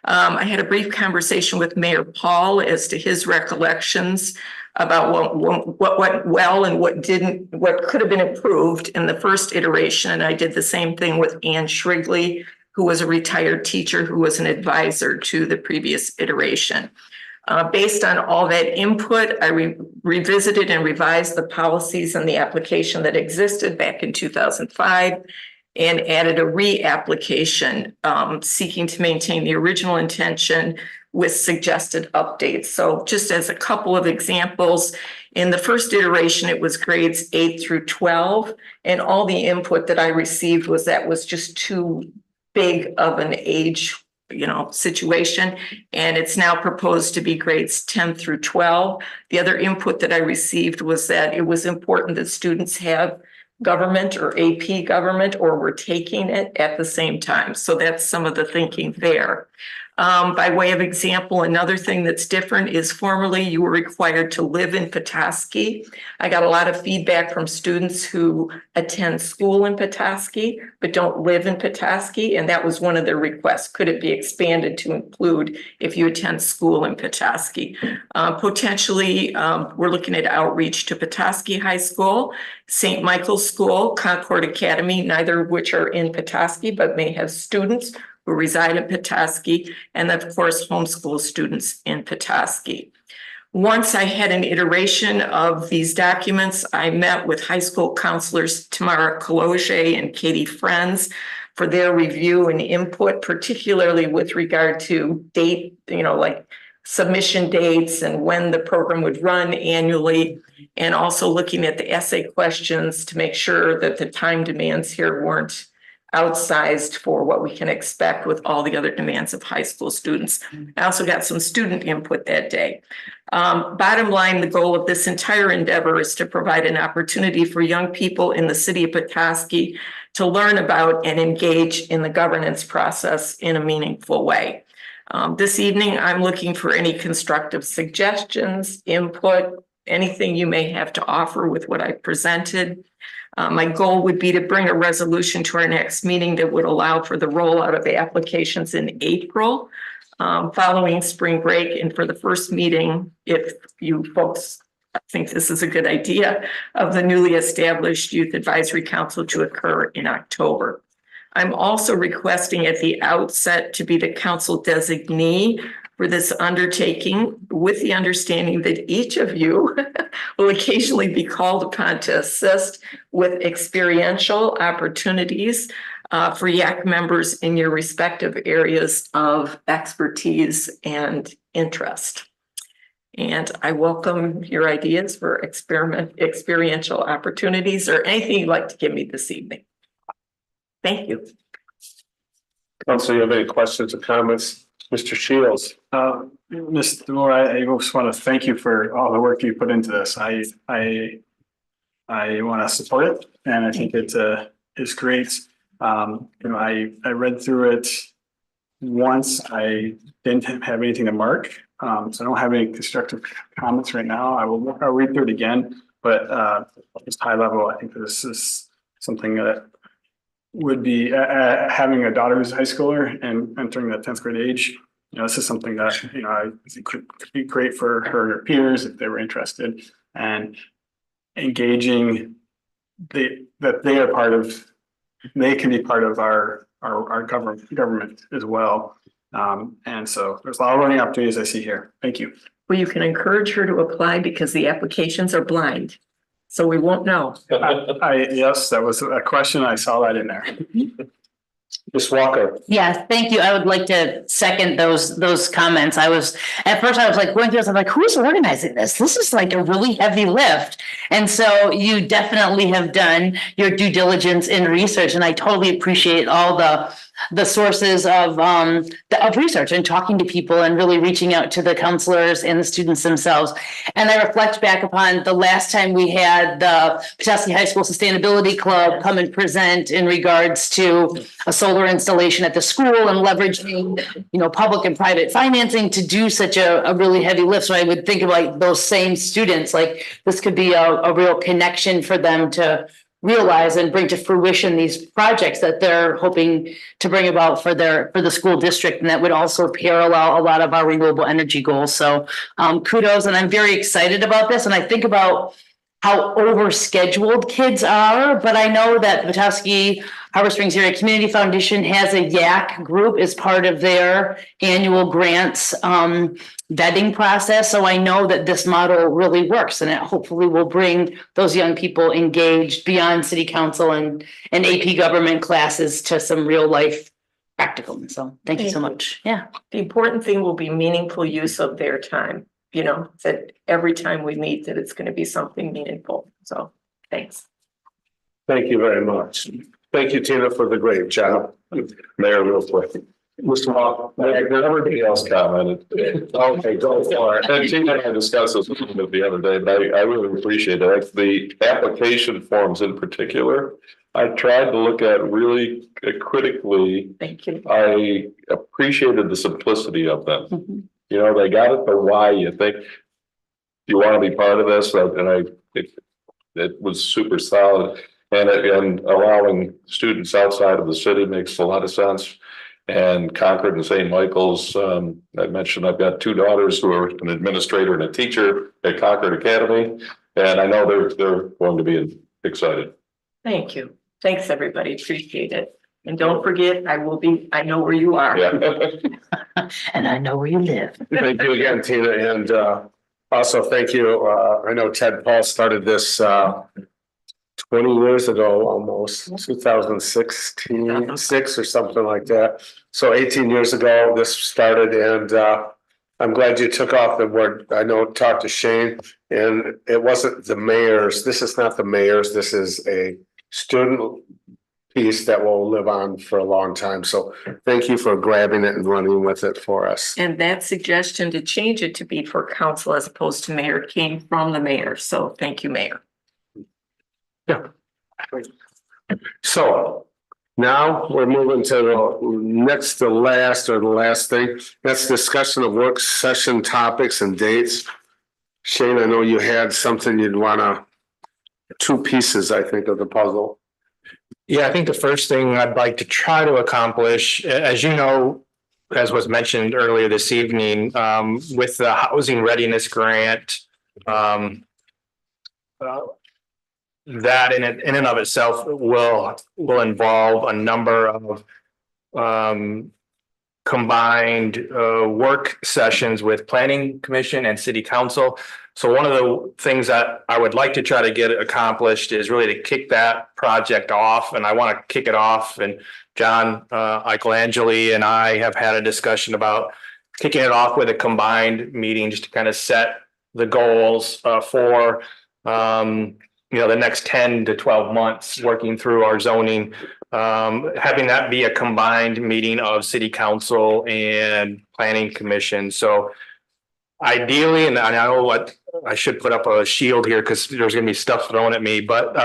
I had a brief conversation with Mayor Paul as to his recollections about what went well and what didn't, what could have been improved in the first iteration. And I did the same thing with Ann Shrigley, who was a retired teacher who was an advisor to the previous iteration. Based on all that input, I revisited and revised the policies and the application that existed back in 2005 and added a reapplication seeking to maintain the original intention with suggested updates. So just as a couple of examples, in the first iteration, it was grades 8 through 12, and all the input that I received was that was just too big of an age situation. And it's now proposed to be grades 10 through 12. The other input that I received was that it was important that students have government or AP government or were taking it at the same time. So that's some of the thinking there. By way of example, another thing that's different is formerly you were required to live in Petoskey. I got a lot of feedback from students who attend school in Petoskey, but don't live in Petoskey, and that was one of their requests. Could it be expanded to include if you attend school in Petoskey? Potentially, we're looking at outreach to Petoskey High School, St. Michael's School, Concord Academy, neither of which are in Petoskey, but may have students who reside in Petoskey, and of course, homeschool students in Petoskey. Once I had an iteration of these documents, I met with high school counselors Tamara Kologe and Katie Friends for their review and input, particularly with regard to date, like submission dates and when the program would run annually, and also looking at the essay questions to make sure that the time demands here weren't outsized for what we can expect with all the other demands of high school students. I also got some student input that day. Bottom line, the goal of this entire endeavor is to provide an opportunity for young people in the city of Petoskey to learn about and engage in the governance process in a meaningful way. This evening, I'm looking for any constructive suggestions, input, anything you may have to offer with what I presented. My goal would be to bring a resolution to our next meeting that would allow for the rollout of the applications in April, following spring break. And for the first meeting, if you folks think this is a good idea, of the newly established Youth Advisory Council to occur in October. I'm also requesting at the outset to be the council designee for this undertaking, with the understanding that each of you will occasionally be called upon to assist with experiential opportunities for YAC members in your respective areas of expertise and interest. And I welcome your ideas for experiential opportunities or anything you'd like to give me this evening. Thank you. Council, you have any questions or comments? Mr. Shields. Mr. Moore, I just want to thank you for all the work you put into this. I want to support it, and I think it is great. I read through it once. I didn't have anything to mark, so I don't have any constructive comments right now. I'll read through it again, but just high level, I think this is something that would be having a daughter who's a high schooler and entering the 10th grade age. This is something that, I think could be great for her peers if they were interested, and engaging that they are part of, they can be part of our government as well. And so there's a lot of learning opportunities I see here. Thank you. Well, you can encourage her to apply because the applications are blind. So we won't know. Yes, that was a question. I saw that in there. Ms. Walker. Yes, thank you. I would like to second those comments. At first I was like going through this, I'm like, who's organizing this? This is like a really heavy lift. And so you definitely have done your due diligence in research, and I totally appreciate all the sources of research and talking to people and really reaching out to the counselors and the students themselves. And I reflect back upon the last time we had the Petoskey High School Sustainability Club come and present in regards to a solar installation at the school and leveraging, public and private financing to do such a really heavy lift. So I would think of like those same students, like this could be a real connection for them to realize and bring to fruition these projects that they're hoping to bring about for the school district. And that would also parallel a lot of our renewable energy goals. So kudos, and I'm very excited about this. And I think about how overscheduled kids are, but I know that Petoskey Harbor Springs Area Community Foundation has a YAC group as part of their annual grants vetting process. So I know that this model really works, and it hopefully will bring those young people engaged beyond city council and AP government classes to some real life practicum. So thank you so much. Yeah. The important thing will be meaningful use of their time. That every time we meet, that it's going to be something meaningful. So thanks. Thank you very much. Thank you, Tina, for the great job. Mayor, real quick. Mr. Walker. Everybody else commented. Okay, go for it. And Tina and I discussed this with him the other day, but I really appreciate it. The application forms in particular, I tried to look at really critically. Thank you. I appreciated the simplicity of them. Mhm. You know, they got it the why you think you want to be part of this, it was super solid. And allowing students outside of the city makes a lot of sense. And Concord and St. Michael's, I mentioned I've got two daughters who are an administrator and a teacher at Concord Academy. And I know they're going to be excited. Thank you. Thanks, everybody. Appreciate it. And don't forget, I know where you are. Yeah. And I know where you live. Thank you again, Tina, and also thank you. I know Ted Paul started this 20 years ago, almost 2016, 6 or something like that. So 18 years ago, this started, and I'm glad you took off the word. I know, talked to Shane, and it wasn't the mayor's. This is not the mayor's. This is a student piece that will live on for a long time. So thank you for grabbing it and running with it for us. And that suggestion to change it to be for council as opposed to mayor came from the mayor. So thank you, Mayor. Yeah. So now we're moving to the next to last or the last thing. That's discussion of work session topics and dates. Shane, I know you had something you'd wanna, two pieces, I think, of the puzzle. Yeah, I think the first thing I'd like to try to accomplish, as you know, as was mentioned earlier this evening, with the housing readiness grant, that in and of itself will involve a number of combined work sessions with planning commission and city council. So one of the things that I would like to try to get accomplished is really to kick that project off. And I want to kick it off. And John Michelangeli and I have had a discussion about kicking it off with a combined meeting just to kind of set the goals for the next 10 to 12 months, working through our zoning, having that be a combined meeting of city council and planning commission. So ideally, and I know what I should put up a shield here because there's going to be stuff thrown at me, but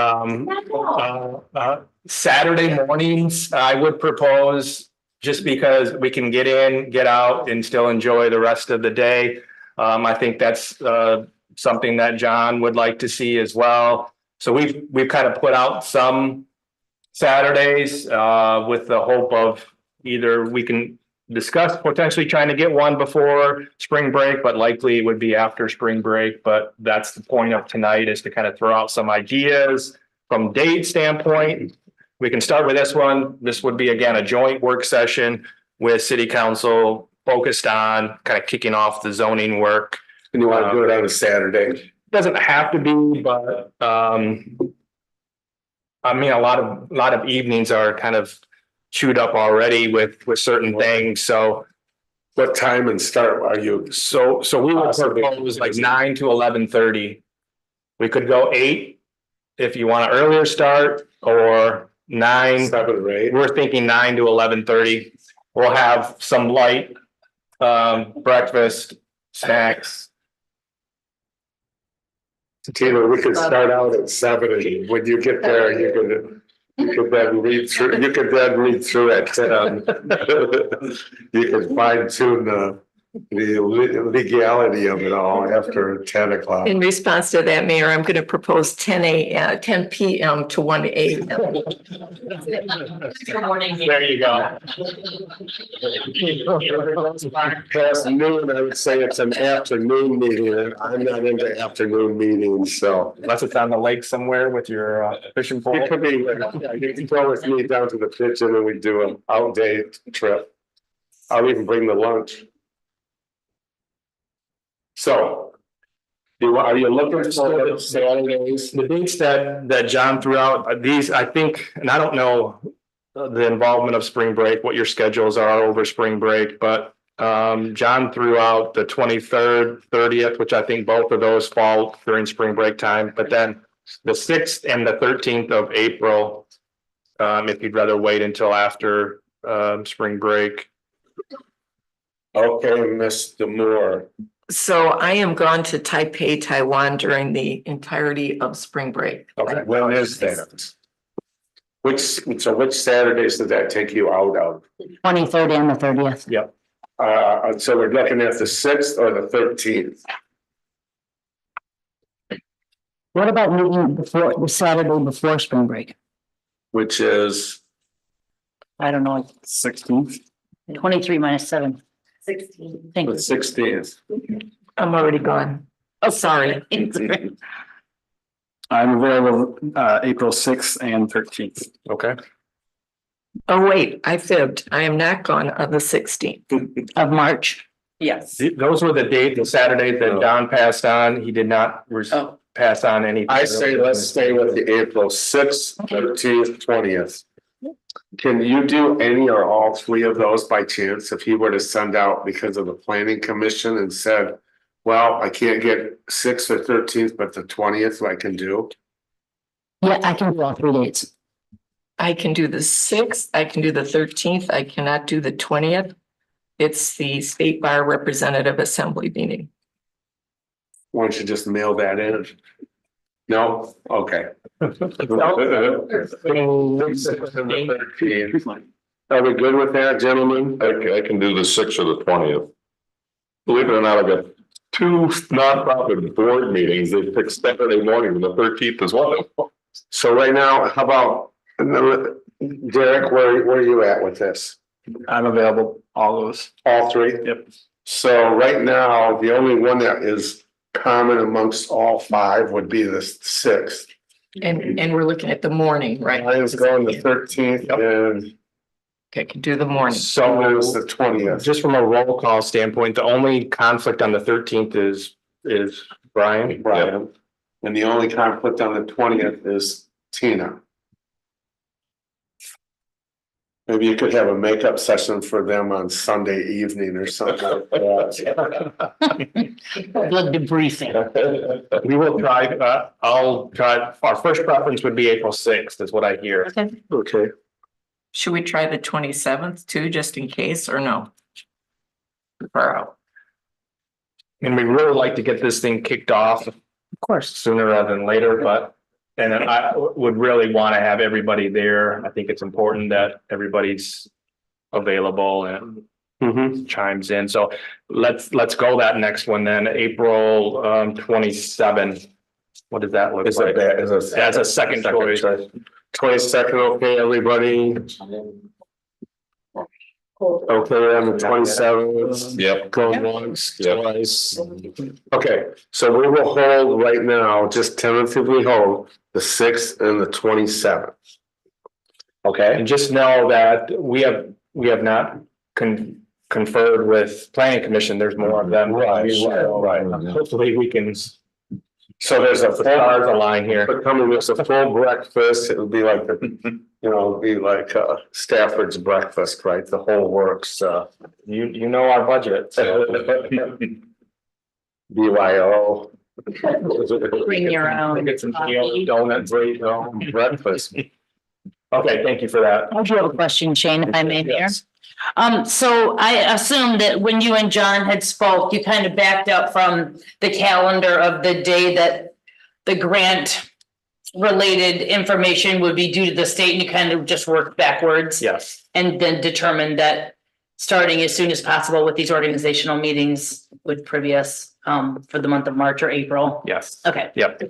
Saturday mornings, I would propose, just because we can get in, get out and still enjoy the rest of the day. I think that's something that John would like to see as well. So we've kind of put out some Saturdays with the hope of either we can discuss potentially trying to get one before spring break, but likely it would be after spring break. But that's the point of tonight, is to kind of throw out some ideas from date standpoint. We can start with this one. This would be, again, a joint work session with city council focused on kind of kicking off the zoning work. And you want to do it on a Saturday? Doesn't have to be, but I mean, a lot of evenings are kind of chewed up already with certain things. So what time and start are you? So we would propose like 9 to 11:30. We could go 8 if you want an earlier start, or 9. 7 or 8. We're thinking 9 to 11:30. We'll have some light breakfast, snacks. Tina, we could start out at 7, and when you get there, you could then read through. You could then read through it. You could fine tune the legality of it all after 10 o'clock. In response to that, Mayor, I'm going to propose 10 p.m. to 1 a.m. There you go. Past noon, I would say it's an afternoon meeting, and I'm not into afternoon meetings, so. Unless it's on the lake somewhere with your fishing pole. It could be, you can go with me down to the kitchen and we do an out date trip. I'll even bring the lunch. So, are you looking for Saturdays? The dates that John threw out, these, I think, and I don't know the involvement of spring break, what your schedules are over spring break, but John threw out the 23rd, 30th, which I think both of those fall during spring break time, but then the 6th and the 13th of April, if you'd rather wait until after spring break. Okay, Mr. Moore. So I am gone to Taipei, Taiwan during the entirety of spring break. Okay, when is that? which Saturdays does that take you out of? 23rd and the 30th. So we're looking at the 6th or the 13th? What about meeting before, the Saturday before spring break? Which is, I don't know, 16th. 23 minus 7. 16. Thank the you. 16th. I'm already gone. Oh, sorry. I'm available April 6th and 13th. Okay. Oh, wait, I fibbed. I am not gone on the 16th. Of March. Yes. Those were the dates, the Saturdays that Don passed on. He did not Oh. pass on any. I say let's stay with the April 6th, 13th, 20th. Can you do any or all three of those by chance if he were to send out because of the planning commission and said, well, I can't get 6th or 13th, but the 20th I can do? Yeah, I can do all 3 dates. I can do the 6th, I can do the 13th, I cannot do the 20th. It's the State Bar Representative Assembly meeting. Why don't you just mail that in? No? Okay. Are we good with that, gentlemen? I can do the 6th or the 20th. Believe it or not, I got 2 nonprofit board meetings. They picked Saturday morning and the 13th as well. So right now, how about, Derek, where are you at with this? I'm available all those. All three? Yep. So right now, the only one that is common amongst all 5 would be the 6th. And we're looking at the morning, right? Mine's going the 13th and Okay, can do the morning. So there's the 20th. just from a roll call standpoint, the only conflict on the 13th is Brian. Brian. And the only conflict on the 20th is Tina. Maybe you could have a makeup session for them on Sunday evening or something like that. Blood debriefing. We will try, I'll try, our first preference would be April 6th is what I hear. Okay. Should we try the 27th too, just in case, or no? Far out. And we really like to get this thing kicked off Of course. sooner rather than later, but. And then I would really want to have everybody there. I think it's important that everybody's available and chimes in. So let's go that next one then, April 27. What does that look like? As a second choice. 22nd, okay, everybody? Okay, on the 27th. Yep. Going once, Yep. twice. Okay, so we will hold right now, just tentatively hold the 6th and the 27th. Okay, And just know that we have not conferred with planning commission. There's more of them. Right. Hopefully we can, so there's a the stars full, align here. but coming with a full breakfast, it would be like it'd be like Stafford's breakfast, right? The whole works, You know our budget. BYO. Bring your own. Get some donuts, Breakfast. Okay, thank you for that. I do have a question, Shane, if I may, Mayor. So I assume that when you and John had spoke, you kind of backed up from the calendar of the day that the grant related information would be due to the state, and you kind of just worked backwards. Yes. And then determined that starting as soon as possible with these organizational meetings would privy us for the month of March or April. Yes. Okay. Yep.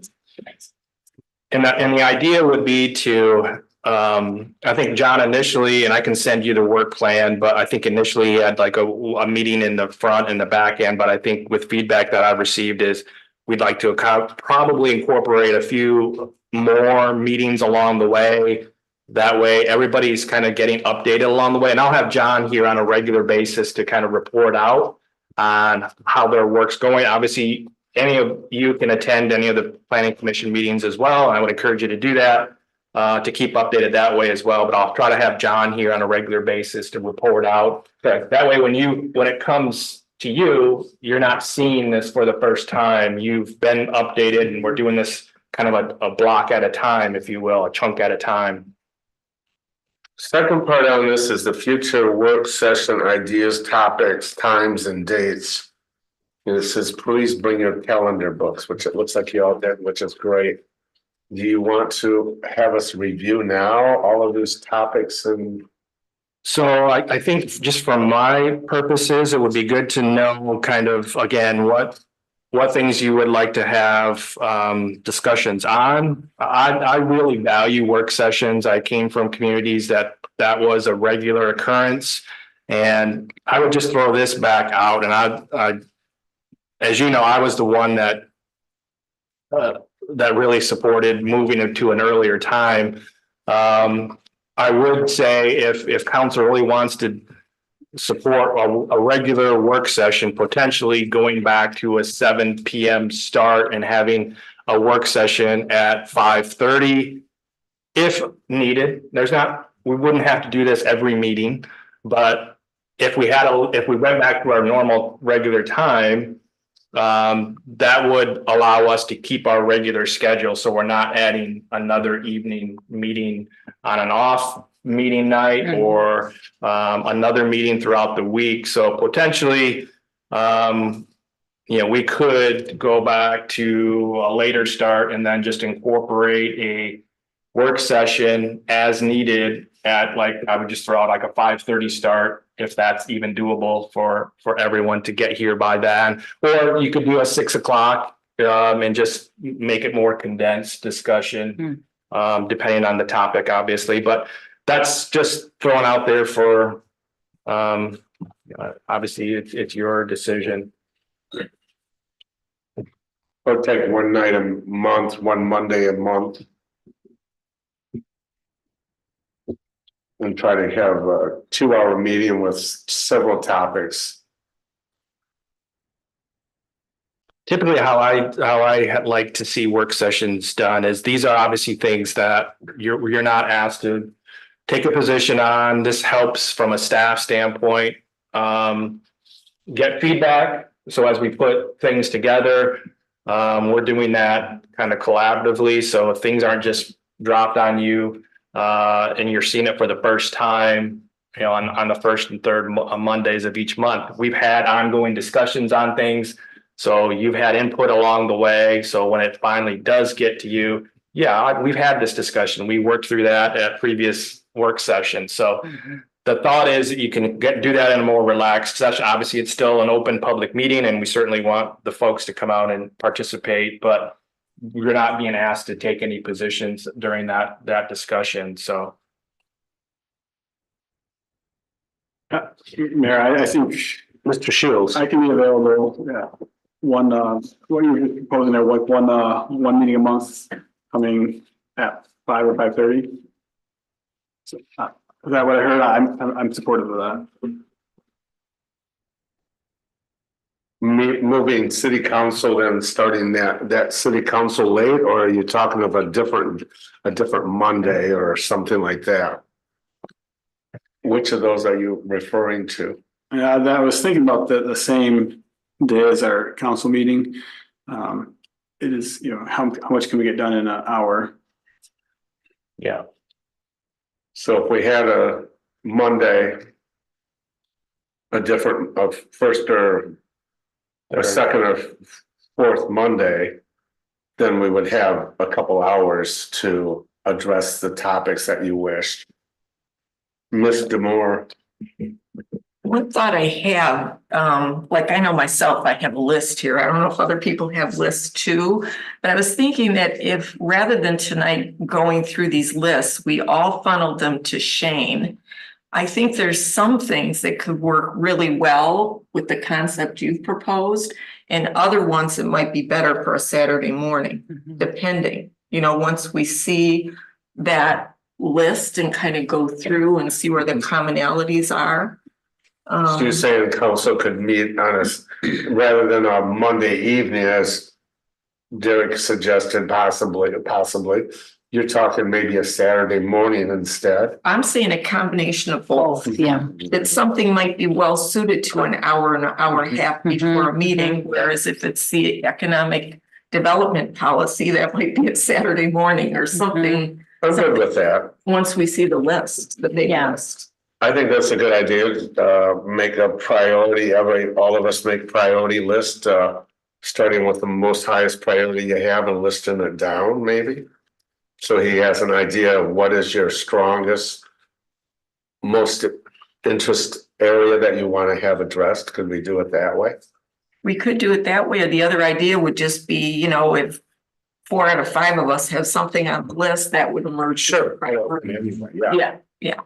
And the idea would be to, I think John initially, and I can send you the work plan, but I think initially he had like a meeting in the front and the back end, but I think with feedback that I've received is we'd like to probably incorporate a few more meetings along the way. That way, everybody's kind of getting updated along the way, and I'll have John here on a regular basis to kind of report out on how their work's going. Obviously, any of you can attend any of the planning commission meetings as well, and I would encourage you to do that to keep updated that way as well. But I'll try to have John here on a regular basis to report out. Okay. That way, when it comes to you, you're not seeing this for the first time. You've been updated, and we're doing this kind of a block at a time, if you will, a chunk at a time. Second part on this is the future work session ideas, topics, times and dates. And it says, please bring your calendar books, which it looks like you all did, which is great. do you want to have us review now all of these topics and? So I think just for my purposes, it would be good to know kind of, again, what things you would like to have discussions on. I really value work sessions. I came from communities that was a regular occurrence. And I would just throw this back out, and I as you know, I was the one that really supported moving it to an earlier time. I would say if council really wants to support a regular work session, potentially going back to a 7 p.m. start and having a work session at 5:30 if needed. We wouldn't have to do this every meeting, but if we went back to our normal regular time, that would allow us to keep our regular schedule. So we're not adding another evening meeting on an off meeting night or another meeting throughout the week. So potentially, we could go back to a later start and then just incorporate a work session as needed at, like, I would just throw out like a 5:30 start, if that's even doable for everyone to get here by then. Or you could do a 6 o'clock and just make it more condensed discussion, depending on the topic, obviously. But that's just thrown out there for, obviously it's your decision. Or take one night a month, one Monday a month. And try to have a 2-hour meeting with several topics. Typically, how I like to see work sessions done is these are obviously things that you're not asked to take a position on. This helps from a staff standpoint, get feedback. So as we put things together, we're doing that kind of collaboratively. So if things aren't just dropped on you, and you're seeing it for the first time, on the first and third Mondays of each month. We've had ongoing discussions on things. So you've had input along the way. So when it finally does get to you, we've had this discussion. We worked through that at previous work sessions. So the thought is that you can do that in a more relaxed session. Obviously, it's still an open public meeting, and we certainly want the folks to come out and participate, but you're not being asked to take any positions during that discussion. So. Mayor, I think Mr. Shields. I can be available. Yeah. What you're proposing there, like one meeting a month coming at 5 or 5:30. So, is that what I heard? I'm supportive of that. Moving city council and starting that city council late, or are you talking of a different Monday or something like that? Which of those are you referring to? Yeah, I was thinking about the same day as our council meeting. It is, how much can we get done in an hour? Yeah. So if we had a Monday, a different of first or a second or fourth Monday, then we would have a couple hours to address the topics that you wished. Ms. Demore. One thought I have, I know myself, I have a list here. I don't know if other people have lists too, but I was thinking that if rather than tonight going through these lists, we all funneled them to Shane. I think there's some things that could work really well with the concept you've proposed, and other ones that might be better for a Saturday morning, depending, once we see that list and kind of go through and see where the commonalities are. So you're saying council could meet on us rather than a Monday evening, as Derek suggested, possibly. You're talking maybe a Saturday morning instead. I'm saying a combination of both. Yeah. That something might be well suited to an hour and a half before a meeting, whereas if it's the economic development policy, that might be a Saturday morning or something. I'm good with that. Once we see the list, the big list. I think that's a good idea. Make a priority, all of us make priority list, starting with the most highest priority you have and listing it down, maybe. So he has an idea of what is your strongest, most interest area that you want to have addressed. Could we do it that way? We could do it that way, or the other idea would just be, you know, if 4 out of 5 of us have something on the list, that would emerge. Sure. Yeah, yeah.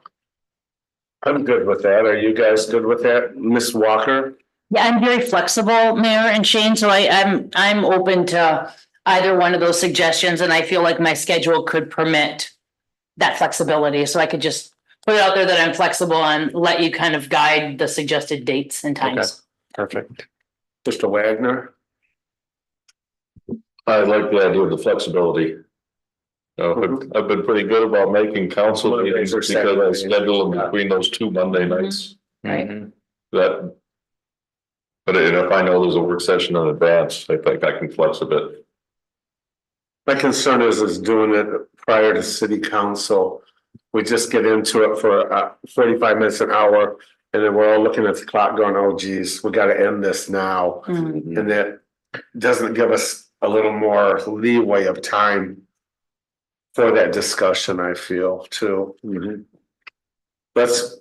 I'm good with that. Are you guys good with that? Ms. Walker? Yeah, I'm very flexible, Mayor and Shane, so I'm open to either one of those suggestions, and I feel like my schedule could permit that flexibility, so I could just put it out there that I'm flexible and let you kind of guide the suggested dates and times. Perfect. Mr. Wagner? I like the idea of the flexibility. I've been pretty good about making council meetings because I schedule them between those 2 Monday nights. Right. That. But if I know there's a work session in advance, I think I can flex a bit. My concern is doing it prior to city council. We just get into it for 45 minutes, an hour, and then we're all looking at the clock going, oh geez, we gotta end this now. Mhm. And that doesn't give us a little more leeway of time for that discussion, I feel, too. Let's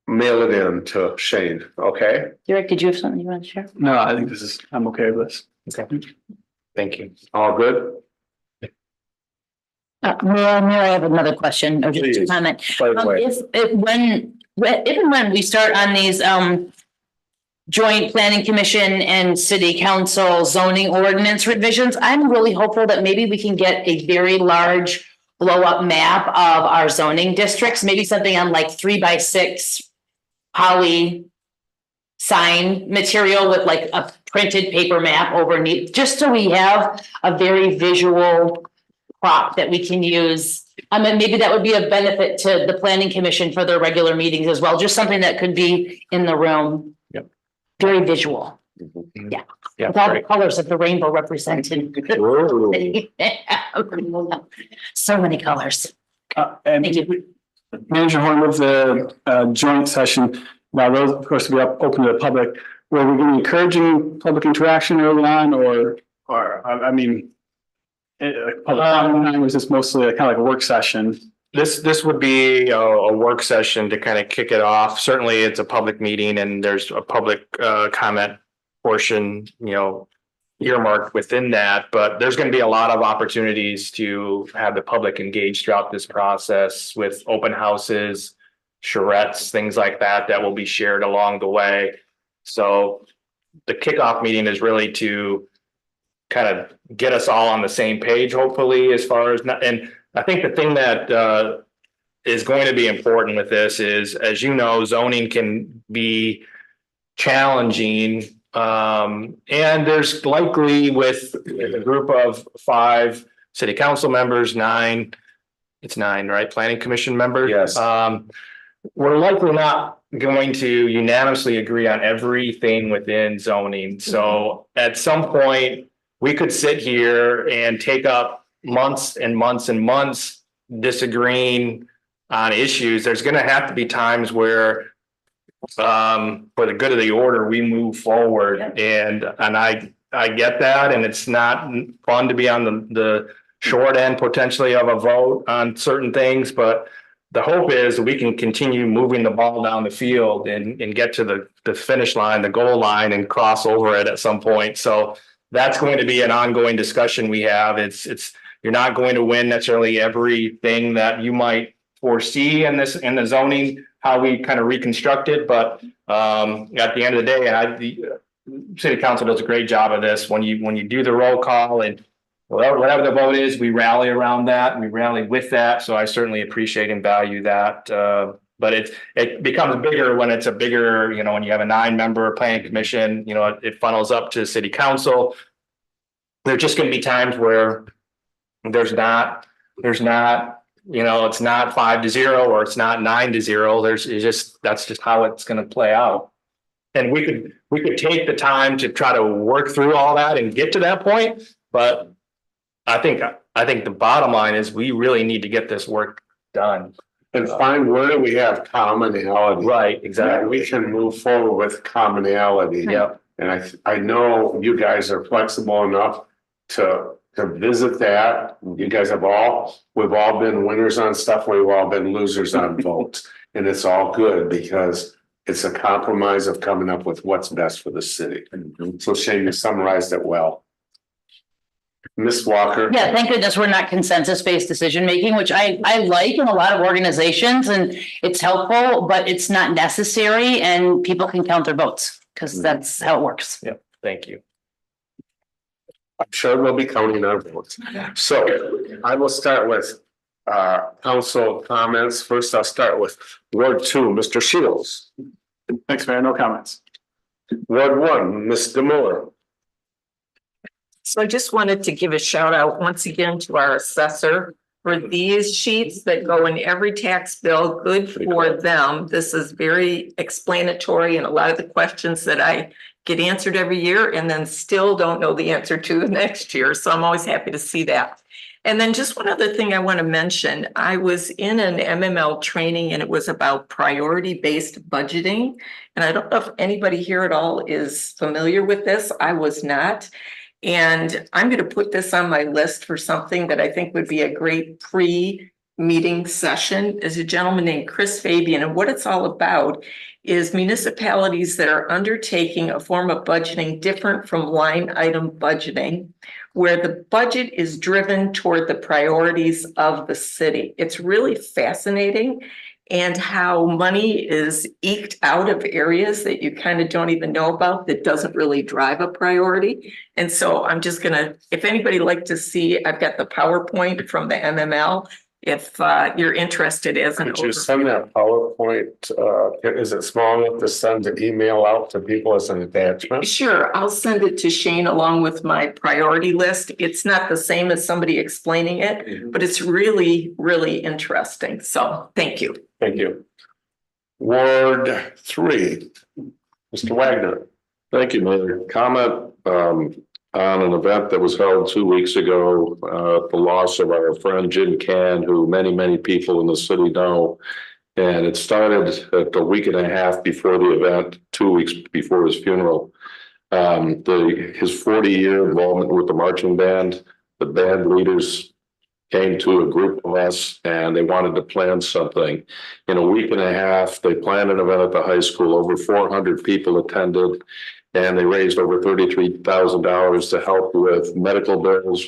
mail it in to Shane, okay? Derek, did you have something you want to share? No, I think I'm okay with this. Okay. Thank you. All good? Mayor, I have another question or just a Please. comment. By the way, If when we start on these joint planning commission and city council zoning ordinance revisions, I'm really hopeful that maybe we can get a very large blow up map of our zoning districts, maybe something on like 3x6 poly sign material with like a printed paper map overneath, just so we have a very visual prop that we can use. I mean, maybe that would be a benefit to the planning commission for their regular meetings as well, just something that could be in the room. Yep. Very visual. Yeah. Yeah, With all the great. colors of the rainbow represented. So many colors. And Thank you. Manager Horn, with the joint session, now those, of course, will be open to the public. Were we going to be encouraging public interaction early on, or I mean, public comment, was this mostly kind of like a work session? This would be a work session to kind of kick it off. Certainly, it's a public meeting and there's a public comment portion, you know, earmarked within that, but there's going to be a lot of opportunities to have the public engage throughout this process with open houses, charrettes, things like that, that will be shared along the way. So the kickoff meeting is really to kind of get us all on the same page, hopefully, as far as and I think the thing that is going to be important with this is, as you know, zoning can be challenging. And there's likely with a group of 5 city council members, 9, it's 9, right? Planning commission members. Yes. We're likely not going to unanimously agree on everything within zoning. So at some point, we could sit here and take up months and months and months disagreeing on issues. There's going to have to be times where for the good of the order, we move forward. And I get that. And it's not fun to be on the short end potentially of a vote on certain things, but the hope is we can continue moving the ball down the field and get to the finish line, the goal line, and cross over it at some point. So that's going to be an ongoing discussion we have. It's you're not going to win necessarily everything that you might foresee in the zoning, how we kind of reconstruct it. But at the end of the day, the city council does a great job of this. When you do the roll call and whatever the vote is, we rally around that. We rally with that. So I certainly appreciate and value that. But it becomes bigger when it's a bigger, you know, when you have a 9-member planning commission, you know, it funnels up to city council. There's just going to be times where there's not, you know, it's not 5-0 or it's not 9-0. That's just how it's going to play out. And we could take the time to try to work through all that and get to that point. But I think the bottom line is we really need to get this work done. And find where we have commonality. Right, exactly. We can move forward with commonality. Yep. And I know you guys are flexible enough to to visit that. You guys we've all been winners on stuff, we've all been losers on votes. And it's all good because it's a compromise of coming up with what's best for the city. So Shane, you summarized it well. Ms. Walker? Yeah, thank goodness we're not consensus-based decision-making, which I like in a lot of organizations, and it's helpful, but it's not necessary, and people can count their votes, because that's how it works. Yeah, thank you. I'm sure we'll be counting our votes. So I will start with council comments. First, I'll start with Ward 2, Mr. Shields. Thanks, Mayor. No comments. Ward 1, Ms. Demore. So I just wanted to give a shout out once again to our assessor for these sheets that go in every tax bill. Good for them. This is very explanatory, and a lot of the questions that I get answered every year and then still don't know the answer to the next year. So I'm always happy to see that. And then just one other thing I want to mention. I was in an MML training and it was about priority-based budgeting. And I don't know if anybody here at all is familiar with this. I was not. And I'm going to put this on my list for something that I think would be a great pre-meeting session. Is a gentleman named Chris Fabian. And what it's all about is municipalities that are undertaking a form of budgeting different from line item budgeting, where the budget is driven toward the priorities of the city. It's really fascinating, and how money is eked out of areas that you kind of don't even know about that doesn't really drive a priority. And so I'm just gonna, if anybody like to see, I've got the PowerPoint from the MML. If you're interested as an Could you send that PowerPoint, is it small enough to send an email out to people as an attachment? Sure, I'll send it to Shane along with my priority list. It's not the same as somebody explaining it, but it's really, really interesting. So thank you. Thank you. Ward 3, Mr. Wagner. Thank you, Mayor. Comment on an event that was held 2 weeks ago, the loss of our friend Jim Can, who many people in the city know. And it started at a week and a half before the event, 2 weeks before his funeral. His 40-year involvement with the marching band, the band leaders came to a group of us and they wanted to plan something. In a week and a half, they planned an event at the high school. Over 400 people attended, and they raised over $33,000 to help with medical bills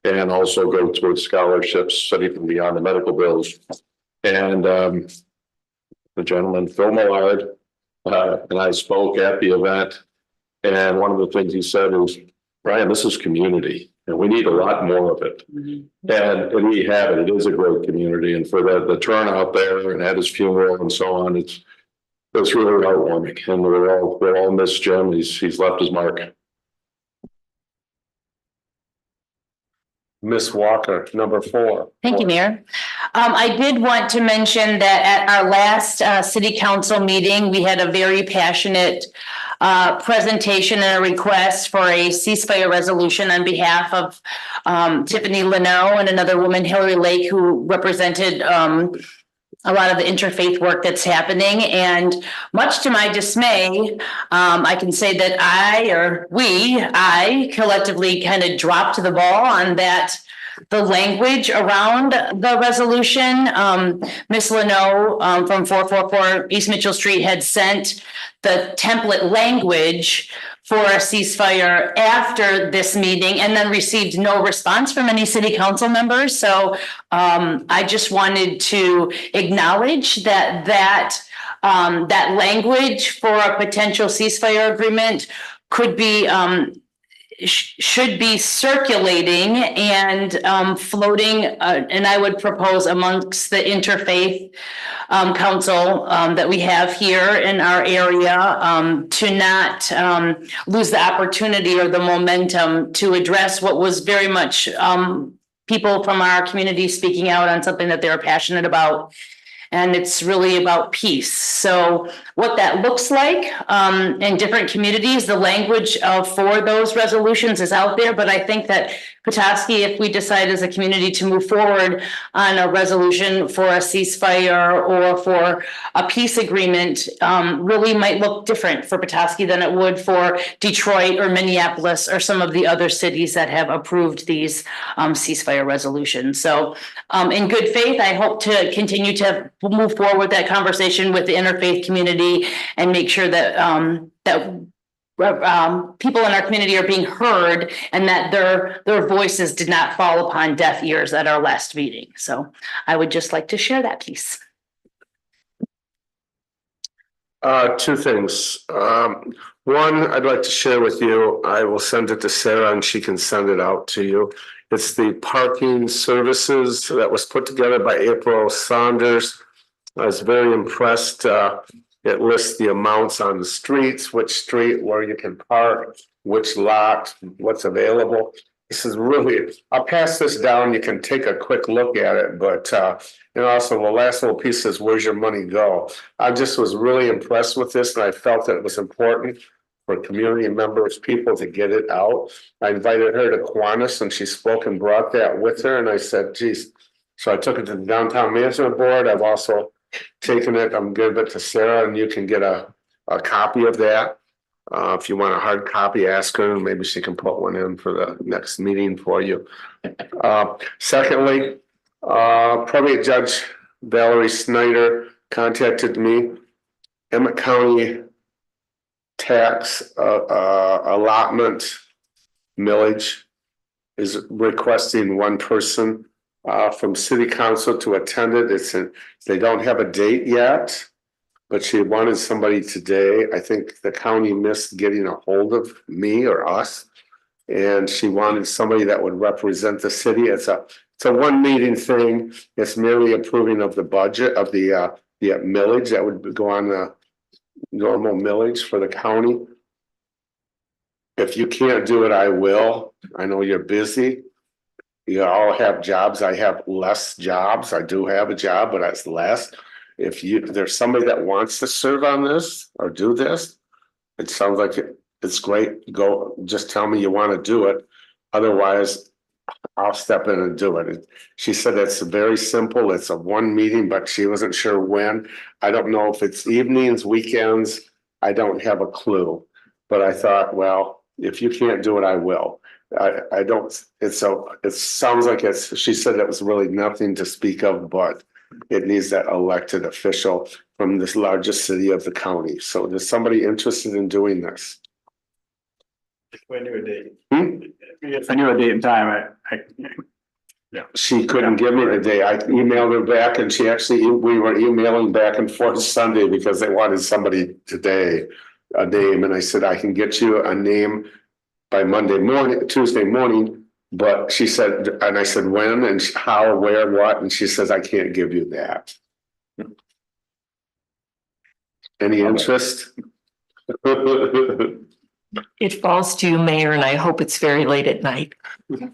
and also go towards scholarships, anything beyond the medical bills. And the gentleman, Phil Millard, and I spoke at the event. And one of the things he said was, Brian, this is community, and we need a lot more of it. And we have it. It is a great community. And for the turnout there and at his funeral and so on, it's really heartwarming. And we'll all miss Jim. He's left his mark. Ms. Walker, number 4. Thank you, Mayor. I did want to mention that at our last city council meeting, we had a very passionate presentation and a request for a ceasefire resolution on behalf of Tiffany Leno and another woman, Hillary Lake, who represented a lot of the interfaith work that's happening. And much to my dismay, I can say that I collectively kind of dropped the ball on that, the language around the resolution. Ms. Leno from 444 East Mitchell Street had sent the template language for a ceasefire after this meeting and then received no response from any city council members. So I just wanted to acknowledge that language for a potential ceasefire agreement could be should be circulating and floating, and I would propose amongst the interfaith council that we have here in our area to not lose the opportunity or the momentum to address what was very much people from our community speaking out on something that they're passionate about. And it's really about peace. So what that looks like in different communities, the language for those resolutions is out there. But I think that Petoskey, if we decide as a community to move forward on a resolution for a ceasefire or for a peace agreement, really might look different for Petoskey than it would for Detroit or Minneapolis or some of the other cities that have approved these ceasefire resolutions. So in good faith, I hope to continue to move forward that conversation with the interfaith community and make sure that people in our community are being heard and that their voices did not fall upon deaf ears at our last meeting. So I would just like to share that piece. Two things. One, I'd like to share with you. I will send it to Sarah and she can send it out to you. It's the parking services that was put together by April Saunders. I was very impressed. It lists the amounts on the streets, which street, where you can park, which lot, what's available. This is really, I'll pass this down. You can take a quick look at it, but and also the last little piece says, where's your money go? I just was really impressed with this and I felt that it was important for community members, people to get it out. I invited her to Kiwanis and she spoke and brought that with her. And I said, geez, so I took it to the Downtown Management Board. I've also taken it, I'm giving it to Sarah and you can get a copy of that. If you want a hard copy, ask her, maybe she can put one in for the next meeting for you. Secondly, probate judge Valerie Snyder contacted me. Emmett County tax allotment millage is requesting one person from city council to attend it. They don't have a date yet, but she wanted somebody today. I think the county missed getting a hold of me or us. And she wanted somebody that would represent the city. It's a one meeting thing. It's merely approving of the budget of the millage that would go on the normal millage for the county. If you can't do it, I will. I know you're busy. You all have jobs. I have less jobs. I do have a job, but it's less. If there's somebody that wants to serve on this or do this, it sounds like it's great. Go, just tell me you want to do it. Otherwise, I'll step in and do it. She said it's very simple. It's a one meeting, but she wasn't sure when. I don't know if it's evenings, weekends. I don't have a clue. But I thought, well, if you can't do it, I will. I don't, it sounds like she said it was really nothing to speak of, but it needs that elected official from this largest city of the county. So there's somebody interested in doing this. If I knew a date. If I knew a date and time, She couldn't give me the day. I emailed her back and we were emailing back and forth Sunday because they wanted somebody today, a name. And I said, I can get you a name by Tuesday morning. But she said, and I said, when and how, where, what? And she says, I can't give you that. Any interest? It falls to you, Mayor, and I hope it's very late at night. I'm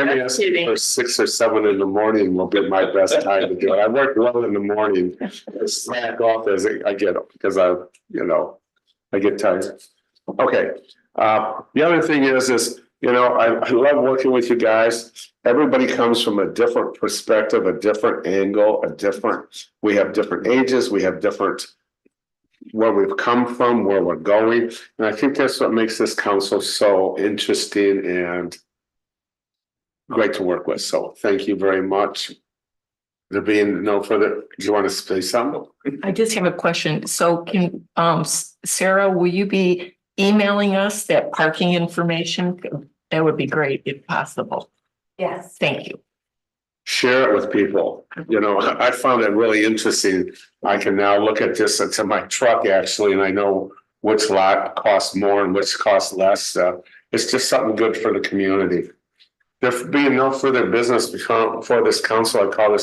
asking for 6 or 7 in the morning will be my best time to do it. I work well in the morning. I slack off as I get because I get tired. Okay. The other thing is, I love working with you guys. Everybody comes from a different perspective, a different angle, we have different ages, we have different where we've come from, where we're going. And I think that's what makes this council so interesting and great to work with. So thank you very much. There being no further, do you want to say something? I just have a question. So can, Sarah, will you be emailing us that parking information? That would be great if possible. Yes. Thank you. Share it with people. I found it really interesting. I can now look at this. It's in my truck actually, and I know which lot costs more and which costs less. It's just something good for the community. There being no further business before this council, I call this